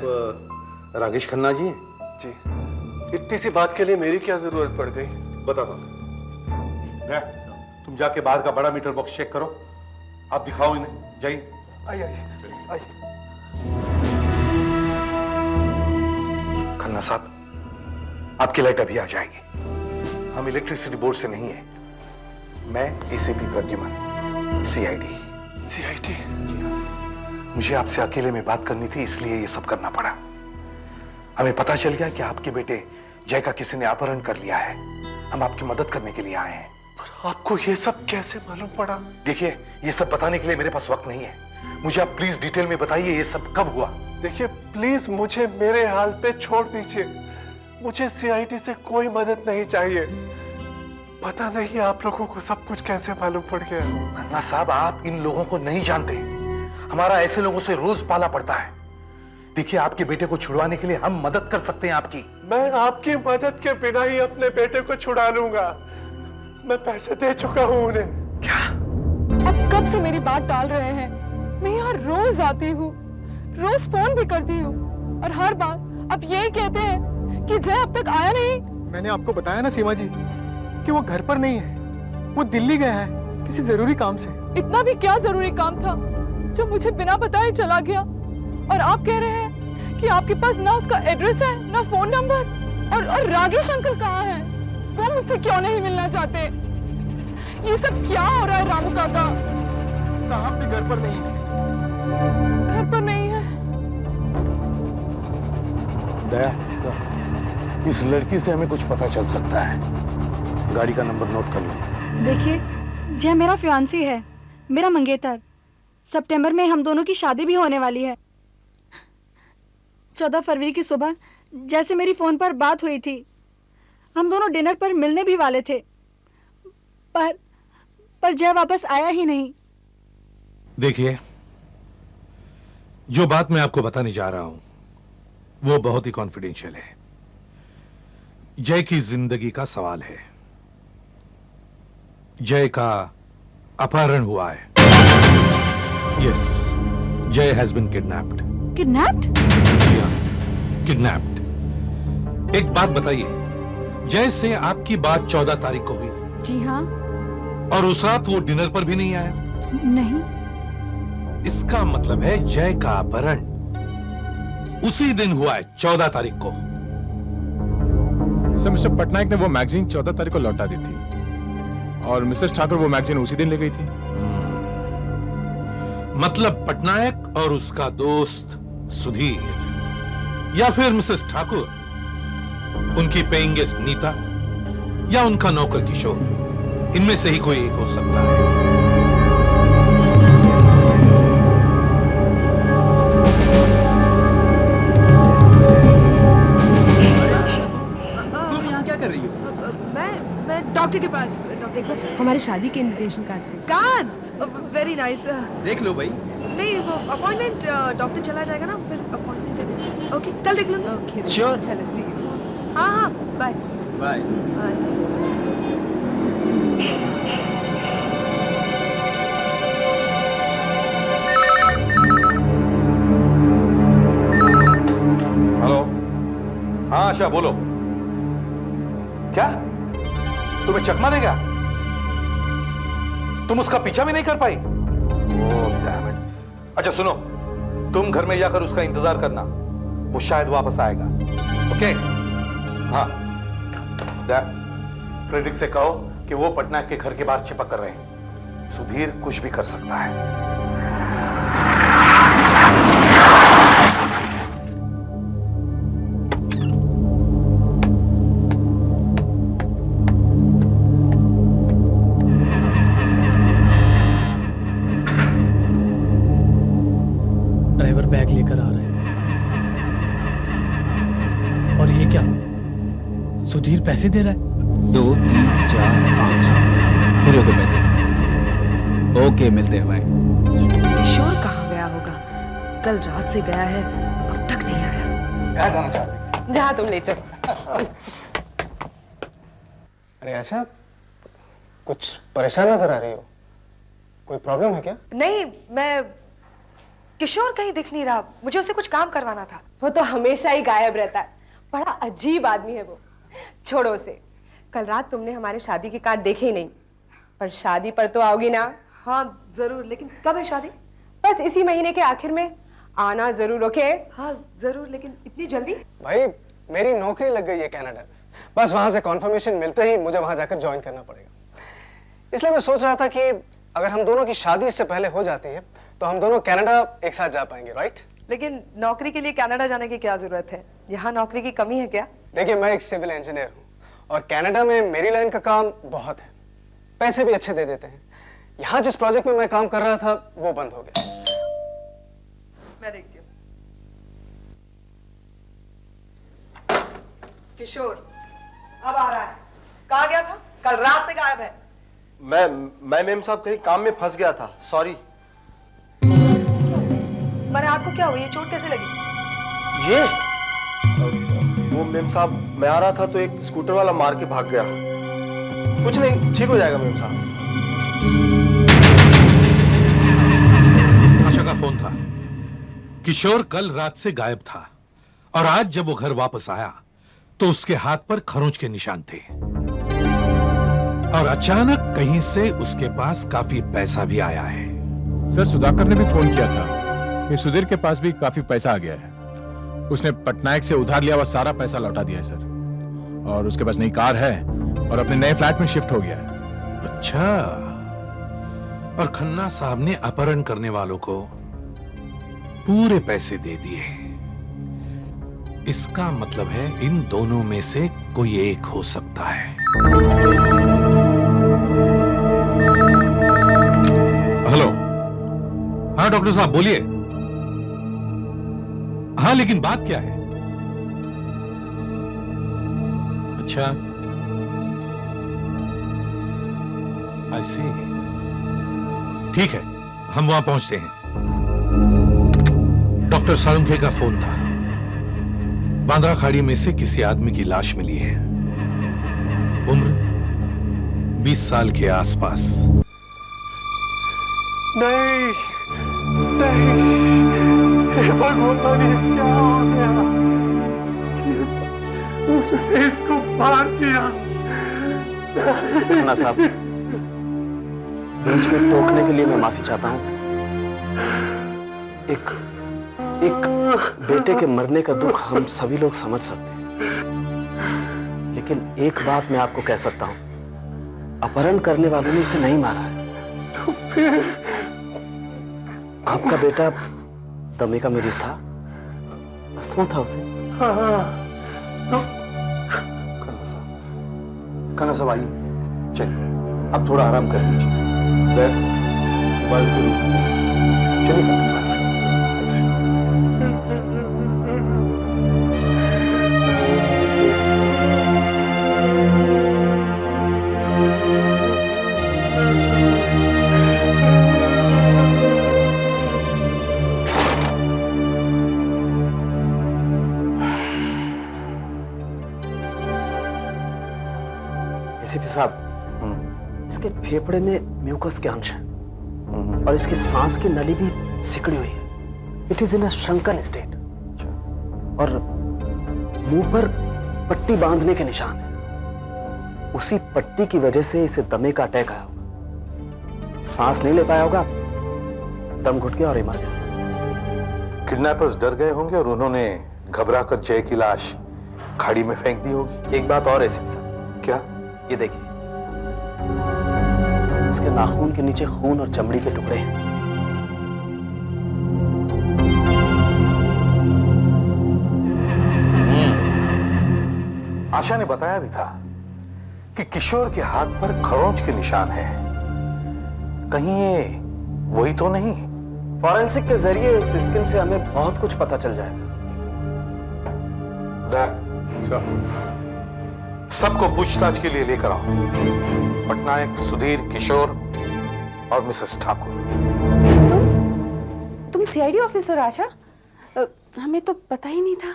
राकेश खन्ना जी हैं? जी। इतनी सी बात के लिए मेरी क्या जरूरत पड़ गई? बताता हूँ। तुम जाके बाहर का बड़ा मीटर बॉक्स चेक करो। आप दिखाओ इन्हें, जाइए। आइए। खन्ना साहब, आपकी लाइट अभी आ जाएगी। हम इलेक्ट्रिसिटी बोर्ड से नहीं है, मैं एसीपी प्रद्युमन, सीआईडी। सीआईडी? मुझे आपसे अकेले में बात करनी थी, इसलिए ये सब करना पड़ा। हमें पता चल गया कि आपके बेटे जय का किसी ने अपहरण कर लिया है। हम आपकी मदद करने के लिए आए हैं। पर आपको ये सब कैसे मालूम पड़ा? देखिए, ये सब बताने के लिए मेरे पास वक्त नहीं है। मुझे आप प्लीज डिटेल में बताइए, ये सब कब हुआ? देखिए प्लीज, मुझे मेरे हाल पे छोड़ दीजिए। मुझे सीआईडी से कोई मदद नहीं चाहिए। पता नहीं आप लोगों को सब कुछ कैसे मालूम पड़ गया। खन्ना साहब, आप इन लोगों को नहीं जानते। हमारा ऐसे लोगों से रोज पाला पड़ता है। देखिए, आपके बेटे को छुड़वाने के लिए हम मदद कर सकते हैं आपकी। मैं आपकी मदद के बिना ही अपने बेटे को छुड़ा लूंगा। मैं पैसे दे चुका हूं उन्हें। क्या? अब कब से मेरी बात टाल रहे हैं? मैं यहाँ रोज आती हूँ, रोज फोन भी करती हूँ, और हर बार अब यही कहते हैं कि जय अब तक आया नहीं। मैंने आपको बताया ना सीमा जी, कि वो घर पर नहीं है, वो दिल्ली गया है किसी जरूरी काम से। इतना भी क्या जरूरी काम था जो मुझे बिना बताए चला गया? और आप कह रहे हैं कि आपके पास ना उसका एड्रेस है ना फोन नंबर। और रागेश अंकल कहाँ हैं? वो मुझसे क्यों नहीं मिलना चाहते? ये सब क्या हो रहा है रामू काका? साहब भी घर पर नहीं है। घर पर नहीं है? दया, इस लड़की से हमें कुछ पता चल सकता है। गाड़ी का नंबर नोट कर लो। देखिए, जय मेरा फियांसी है, मेरा मंगेतर। सितंबर में हम दोनों की शादी भी होने वाली है। 14 फरवरी की सुबह जैसे मेरी फोन पर बात हुई थी, हम दोनों डिनर पर मिलने भी वाले थे, पर जय वापस आया ही नहीं। देखिए, जो बात मैं आपको बताने जा रहा हूं वो बहुत ही कॉन्फिडेंशियल है। जय की जिंदगी का सवाल है। जय का अपहरण हुआ है। यस, जय हैज बीन किडनैप्ड। किडनैप्ड? जी हाँ, किडनैप्ड। एक बात बताइए, जय से आपकी बात 14 तारीख को हुई? जी हाँ। और उस रात वो डिनर पर भी नहीं आया? नहीं। इसका मतलब है जय का अपहरण उसी दिन हुआ है, 14 तारीख को। सर, मिस्टर पटनायक ने वो मैगजीन 14 तारीख को लौटा दी थी और मिसेस ठाकुर वो मैगजीन उसी दिन ले गई थी। मतलब पटनायक और उसका दोस्त सुधीर, या फिर मिसेस ठाकुर, उनकी पेइंग गेस्ट नीता, या उनका नौकर किशोर, इनमें से ही कोई एक हो सकता है। तुम यहाँ क्या कर रही हो? मैं डॉक्टर के पास। डॉक्टर एक बार हमारी शादी के इनविटेशन कार्ड्स थे। कार्ड्स? Very nice. देख लो भाई। नहीं, वो अपॉइंटमेंट डॉक्टर चला जाएगा ना, फिर अपॉइंटमेंट है। ओके, कल देख लूंगी। Okay, sure. चलो, सी यू। हाँ, बाय बाय। हेलो। हाँ आशा, बोलो। क्या तुम्हें चकमा देगा? तुम उसका पीछा भी नहीं कर पाई? Oh damn it. अच्छा सुनो, तुम घर में जाकर उसका इंतजार करना, वो शायद वापस आएगा। ओके? हाँ, फ्रेडरिक से कहो कि वो पटनायक के घर के बाहर छिपक कर रहे हैं। सुधीर कुछ भी कर सकता है। ड्राइवर बैग लेकर आ रहा है। और ये क्या, सुधीर पैसे दे रहा है? 2, 3, 4, 5 पूरे हो गए पैसे। ओके, मिलते हैं, बाय। किशोर कहाँ गया होगा? कल रात से गया है, अब तक नहीं आया। कहाँ जाना चाहते? जहाँ तुम ले चलो। अरे आशा, कुछ परेशान नजर आ रही हो, कोई प्रॉब्लम है क्या? नहीं, मैं किशोर कहीं दिख नहीं रहा, मुझे उससे कुछ काम करवाना था। वो तो हमेशा ही गायब रहता है, बड़ा अजीब आदमी है वो। छोड़ो उसे। कल रात तुमने हमारे शादी के कार्ड देखे ही नहीं, पर शादी पर तो आओगी ना? हाँ जरूर, लेकिन कब है शादी? बस इसी महीने के आखिर में आना जरूर। ओके? हाँ जरूर, लेकिन इतनी जल्दी? भाई, मेरी नौकरी लग गई है कनाडा में, बस वहां से कॉन्फर्मेशन मिलते ही मुझे वहां जाकर ज्वाइन करना पड़ेगा। इसलिए मैं सोच रहा था कि अगर हम दोनों की शादी इससे पहले हो जाती है तो हम दोनों कनाडा एक साथ जा पाएंगे, राइट? लेकिन नौकरी के लिए कनाडा जाने की क्या जरूरत है? यहाँ नौकरी की कमी है क्या? देखिए, मैं एक सिविल इंजीनियर हूँ और कनाडा में मेरी लाइन का काम बहुत है, पैसे भी अच्छे दे देते हैं। यहाँ जिस प्रोजेक्ट में मैं काम कर रहा था वो बंद हो गया। मैं देखती हूँ। किशोर अब आ रहा है। कहाँ गया था? कल रात से गायब है। मैं मेम साहब कहीं काम में फंस गया था, सॉरी। मैंने आपको क्या हुआ? ये चोट कैसे लगी? ये वो मेम साहब, मैं आ रहा था तो एक स्कूटर वाला मार के भाग गया। कुछ नहीं, ठीक हो जाएगा मेम साहब। आशा का फोन था। किशोर कल रात से गायब था और आज जब वो घर वापस आया तो उसके हाथ पर खरोंच के निशान थे। और अचानक कहीं से उसके पास काफी पैसा भी आया है। सर सुधाकर ने भी फोन किया था कि सुधीर के पास भी काफी पैसा आ गया है। उसने पटनायक से उधार लिया हुआ सारा पैसा लौटा दिया है सर, और उसके पास नई कार है और अपने नए फ्लैट में शिफ्ट हो गया है। अच्छा, और खन्ना साहब ने अपहरण करने वालों को पूरे पैसे दे दिए। इसका मतलब है इन दोनों में से कोई एक हो सकता है। हेलो, हाँ डॉक्टर साहब बोलिए। हाँ लेकिन बात क्या है? अच्छा, आई सी, ठीक है, हम वहां पहुंचते हैं। डॉक्टर सालुंखे का फोन था। बांद्रा खाड़ी में से किसी आदमी की लाश मिली है, उम्र 20 साल के आसपास। नहीं नहीं, हे भगवान, ये क्या हो गया? उसने इसको मार दिया। खन्ना साहब, बीच में टोकने के लिए मैं माफी चाहता हूं। एक बेटे के मरने का दुख हम सभी लोग समझ सकते हैं, लेकिन एक बात मैं आपको कह सकता हूं, अपहरण करने वालों ने इसे नहीं मारा है। आपका बेटा दमे का मरीज था, अस्थमा था उसे। कन्ना साहब आइए, चलिए अब थोड़ा आराम कर लीजिए। चलिए एसीपी साहब, इसके फेफड़े में म्यूकस के अंश हैं और इसकी सांस की नली भी सिकुड़ी हुई है। It is in a shrunken state और मुंह पर पट्टी बांधने के निशान है। उसी पट्टी की वजह से इसे दमे का अटैक आया होगा। सांस नहीं ले पाया होगा, दम घुट गया और मर गया। किडनैपर्स डर गए होंगे और उन्होंने घबराकर जय की लाश खाड़ी में फेंक दी होगी। एक बात और है एसीपी साहब। क्या? ये देखिए, इसके नाखून के नीचे खून और चमड़ी के टुकड़े हैं। आशा ने बताया भी था कि किशोर के हाथ पर खरोंच के निशान हैं। कहीं ये वही तो नहीं? फॉरेंसिक के जरिए इस स्किन से हमें बहुत कुछ पता चल जाएगा। सबको पूछताछ के लिए लेकर आओ, पटनायक, सुधीर, किशोर और मिसेस ठाकुर। तुम सीआईडी ऑफिसर आशा? हमें तो पता ही नहीं था।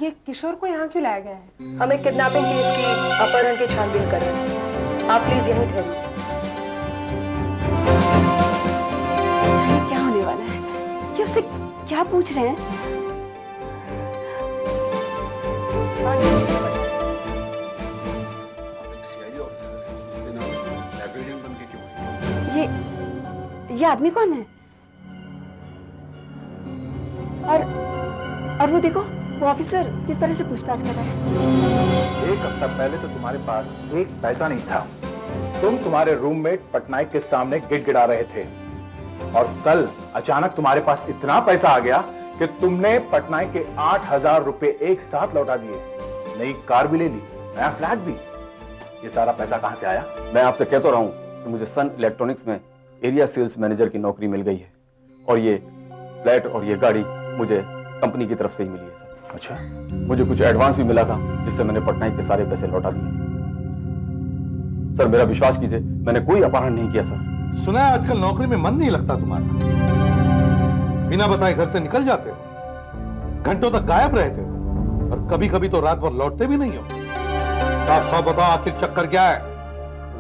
ये किशोर को यहाँ क्यों लाया गया है? हमें किडनैपिंग केस की, अपहरण की छानबीन कर रहे हैं। आप प्लीज यहीं ठहरिए। जाने क्या होने वाला है? ये उससे क्या पूछ रहे हैं? ये आदमी कौन है? और वो देखो, वो ऑफिसर किस तरह से पूछताछ कर रहा है। एक हफ्ता पहले तो तुम्हारे पास एक पैसा नहीं था। तुम तुम्हारे रूममेट पटनायक के सामने गिड़गिड़ा रहे थे, और कल अचानक तुम्हारे पास इतना पैसा आ गया कि तुमने पटनायक के 8,000 रुपए एक साथ लौटा दिए। नई कार भी ले ली, नया फ्लैट भी। ये सारा पैसा कहां से आया? मैं आपसे कह तो रहा हूं कि मुझे सन इलेक्ट्रॉनिक्स में एरिया सेल्स मैनेजर की नौकरी मिल गई है, और ये फ्लैट और ये गाड़ी मुझे कंपनी की तरफ से ही मिली है सर। अच्छा, मुझे कुछ एडवांस भी मिला था, जिससे मैंने पटनायक के सारे पैसे लौटा दिए। सर मेरा विश्वास कीजिए, मैंने कोई अपहरण नहीं किया सर। सुना है आजकल नौकरी में मन नहीं लगता तुम्हारा। बिना बताए घर से निकल जाते हो, घंटों तक गायब रहते हो, और कभी कभी तो रात भर लौटते भी नहीं हो। साफ साफ बताओ, आखिर चक्कर क्या है?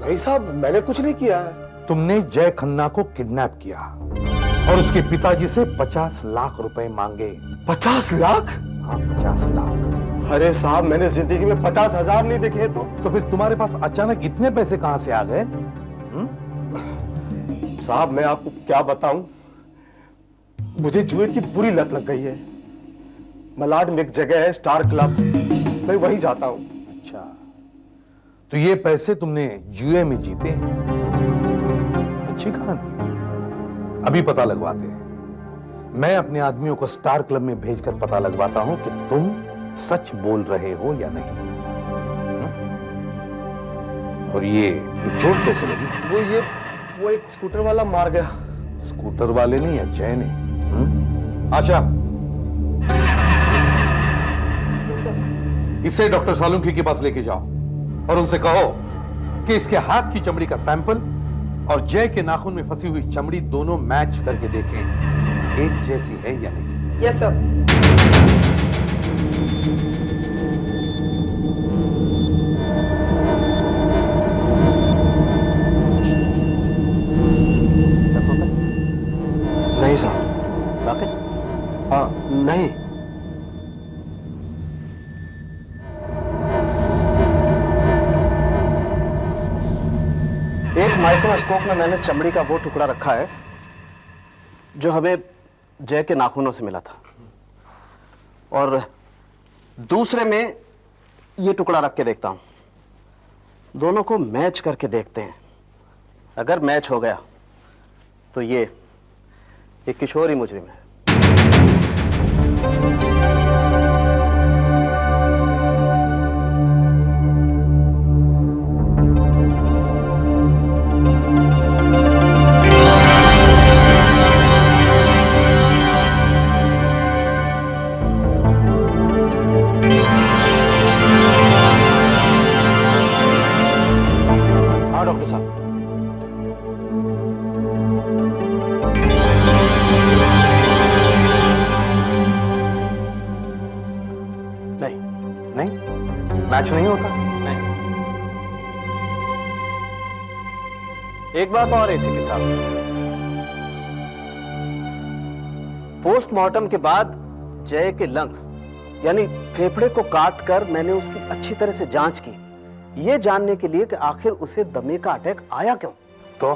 नहीं साहब, मैंने कुछ नहीं किया है। तुमने जय खन्ना को किडनैप किया और उसके पिताजी से 50 लाख रुपए मांगे। 50 लाख? हाँ, 50 लाख। अरे साहब, मैंने जिंदगी में 50,000 नहीं देखे। तो फिर तुम्हारे पास अचानक इतने पैसे कहां से आ गए? साहब मैं आपको क्या बताऊं, मुझे जुए की बुरी लत लग गई है। मलाड में एक जगह है स्टार क्लब, मैं वहीं जाता हूं। अच्छा, तो ये पैसे तुमने जुए में जीते हैं? अच्छी कहानी। अभी पता लगवाते हैं। मैं अपने आदमियों को स्टार क्लब में भेजकर पता लगवाता हूं कि तुम सच बोल रहे हो या नहीं। और ये चोट कैसे लगी? वो एक स्कूटर वाला मार गया। स्कूटर वाले ने या जय ने? आशा, इसे डॉक्टर सालुंकी के पास लेके जाओ और उनसे कहो कि इसके हाथ की चमड़ी का सैंपल और जय के नाखून में फंसी हुई चमड़ी दोनों मैच करके देखें, एक जैसी है या नहीं। Yes sir. नहीं साहब। हाँ, नहीं। एक माइक्रोस्कोप में मैंने चमड़ी का वो टुकड़ा रखा है जो हमें जय के नाखूनों से मिला था, और दूसरे में ये टुकड़ा रख के देखता हूं। दोनों को मैच करके देखते हैं। अगर मैच हो गया तो ये किशोरी मुजरिम है। हाँ डॉक्टर साहब। मैच नहीं होता? नहीं। एक बात और इसी के साथ, पोस्टमार्टम के बाद जय के लंग्स यानी फेफड़े को काट कर मैंने उसकी अच्छी तरह से जांच की, यह जानने के लिए कि आखिर उसे दमे का अटैक आया क्यों। तो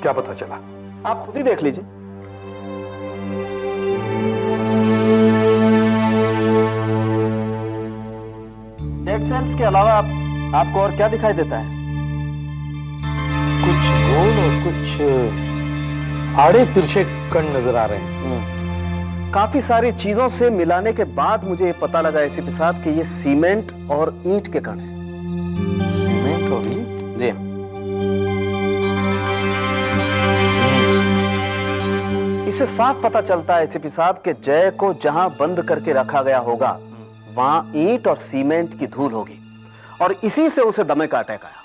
क्या पता चला? आप खुद ही देख लीजिए। डेड सेल्स के अलावा आपको और क्या दिखाई देता है? कुछ गोल और कुछ आड़े तिरछे कण नजर आ रहे हैं। काफी सारी चीजों से मिलाने के बाद मुझे ये पता लगा एसीपी साहब कि ये सीमेंट और ईंट के कण हैं। सीमेंट और ईंट? जी। इसे साफ पता चलता है एसीपी साहब कि जय को जहां बंद करके रखा गया होगा वहां ईंट और सीमेंट की धूल होगी, और इसी से उसे दमे का अटैक आया।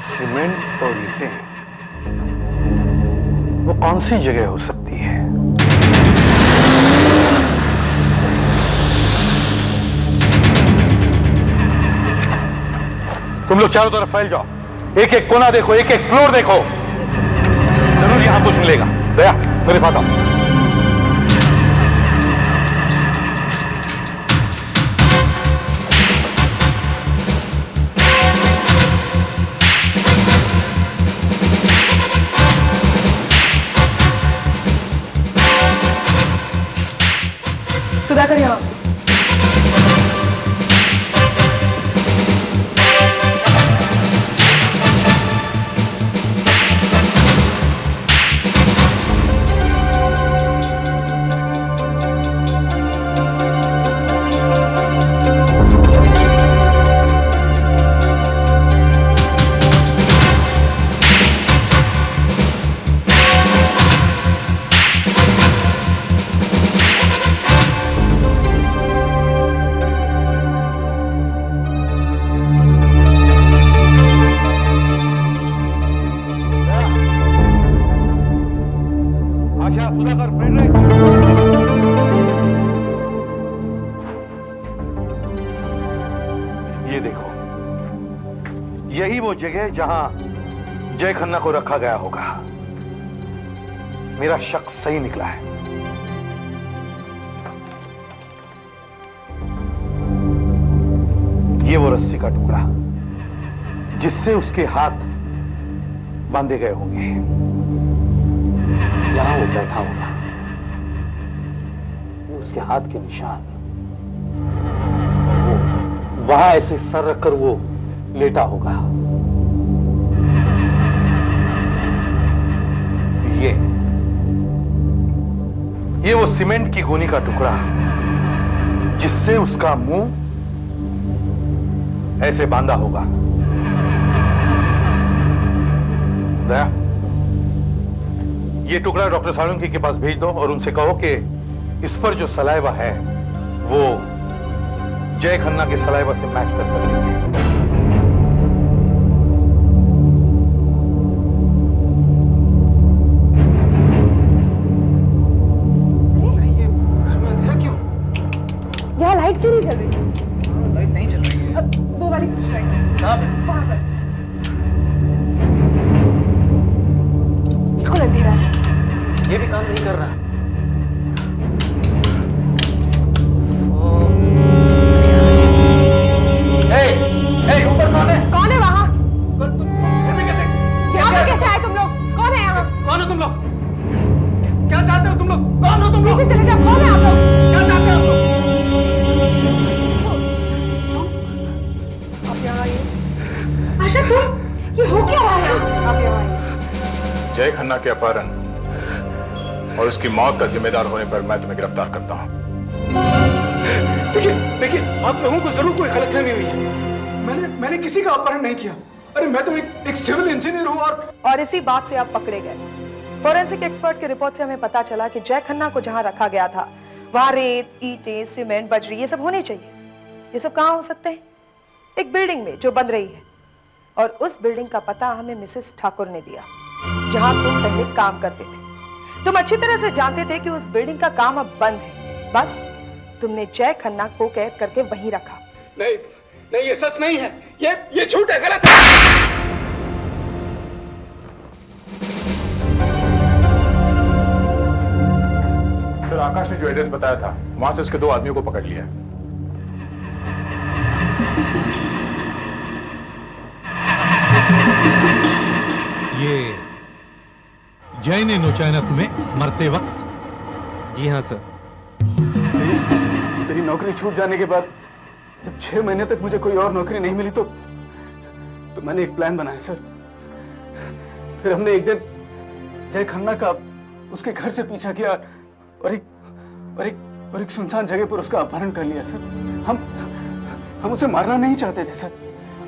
सीमेंट और ईंटें, वो कौन सी जगह हो सकती है? तुम लोग चारों तरफ फैल जाओ, एक एक कोना देखो, एक एक फ्लोर देखो, जरूर यहां कुछ मिलेगा। दया, मेरे साथ आओ। सुधाकर यहाँ। ये देखो, यही वो जगह जहां जय खन्ना को रखा गया होगा। मेरा शक सही निकला है। ये वो रस्सी का टुकड़ा जिससे उसके हाथ बांधे गए होंगे। यहां वो बैठा होगा, ये उसके हाथ के निशान, वो वहां ऐसे सर रखकर वो लेटा होगा। ये वो सीमेंट की गोनी का टुकड़ा जिससे उसका मुंह ऐसे बांधा होगा। दया, ये टुकड़ा डॉक्टर सालुंकी के पास भेज दो और उनसे कहो कि इस पर जो सलाइवा है वो जय खन्ना के सलाइवा से मैच कर देंगे। यहाँ लाइट क्यों नहीं चल रही? लाइट नहीं चल रही है। वो वाली स्विच लाइट कहाँ पे? वहाँ पर। बिल्कुल अंधेरा है। ये भी काम नहीं कर रहा। ऊपर कौन है? कौन है वहाँ? कैसे? यहाँ पे कैसे आए तुम लोग? कौन है यहाँ? कौन हो तुम लोग? क्या चाहते हो तुम लोग? कौन हो तुम लोग? पीछे चले जाओ। कौन है आप लोग? क्या चाहते हो आप लोग? आप यहाँ आइए। आशा तुम, ये हो क्या रहा है? आप यहाँ आइए। जय खन्ना के अपहरण और उसकी मौत का जिम्मेदार होने पर मैं तुम्हें गिरफ्तार करता हूँ। देखिए, आप लोगों को जरूर कोई गलतफहमी हुई है। मैंने किसी का अपहरण नहीं किया। अरे मैं तो एक सिविल इंजीनियर हूँ और इसी बात से आप पकड़े गए। फोरेंसिक एक्सपर्ट की रिपोर्ट से हमें पता चला कि जय खन्ना को जहां रखा गया था वहां रेत, ईंटें, सीमेंट, बजरी ये सब होने चाहिए। ये सब कहाँ हो सकते हैं? एक बिल्डिंग में जो बन रही है। और उस बिल्डिंग का पता हमें मिसेस ठाकुर ने दिया, जहां तुम पहले काम करते थे। तुम अच्छी तरह से जानते थे कि उस बिल्डिंग का काम अब बंद है। बस तुमने जय खन्ना को कैद करके वहीं रखा। नहीं, ये सच नहीं है। ये झूठ है, गलत है। सर, आकाश ने जो एड्रेस बताया था वहां से उसके 2 आदमियों को पकड़ लिया है। ये जय ने नोचा ना तुम्हें मरते वक्त? जी हाँ सर। मेरी नौकरी छूट जाने के बाद जब 6 महीने तक मुझे कोई और नौकरी नहीं मिली तो मैंने एक प्लान बनाया सर। फिर हमने एक दिन जय खन्ना का उसके घर से पीछा किया और एक सुनसान जगह पर उसका अपहरण कर लिया सर। हम उसे मारना नहीं चाहते थे सर।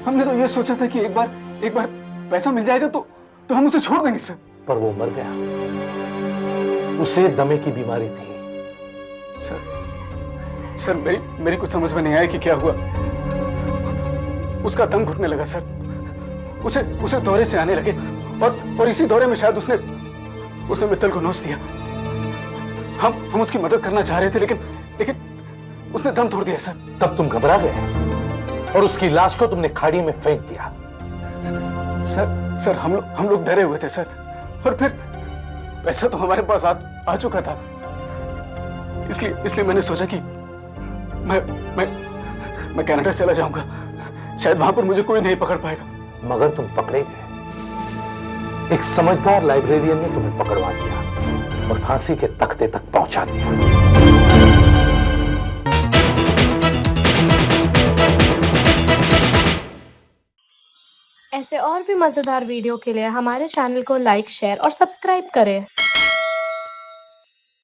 हमने तो ये सोचा था कि एक बार पैसा मिल जाएगा तो हम उसे छोड़ देंगे सर। पर वो मर गया। उसे दमे की बीमारी थी। सर मेरी कुछ समझ में नहीं आया कि क्या हुआ। उसका दम घुटने लगा सर। उसे दौरे से आने लगे और इसी दौरे में शायद उसने मित्तल को नोच दिया। हम उसकी मदद करना चाह रहे थे लेकिन उसने दम तोड़ दिया सर। तब तुम घबरा गए और उसकी लाश को तुमने खाड़ी में फेंक दिया। सर हम लोग डरे हुए थे सर। और फिर पैसा तो हमारे पास आ चुका था। इसलिए मैंने सोचा कि मैं कनाडा चला जाऊंगा। शायद वहां पर मुझे कोई नहीं पकड़ पाएगा। मगर तुम पकड़े गए। एक समझदार लाइब्रेरियन ने तुम्हें पकड़वा दिया और फांसी के तख्ते तक पहुंचा दिया। ऐसे और भी मजेदार वीडियो के लिए हमारे चैनल को लाइक, शेयर और सब्सक्राइब करें।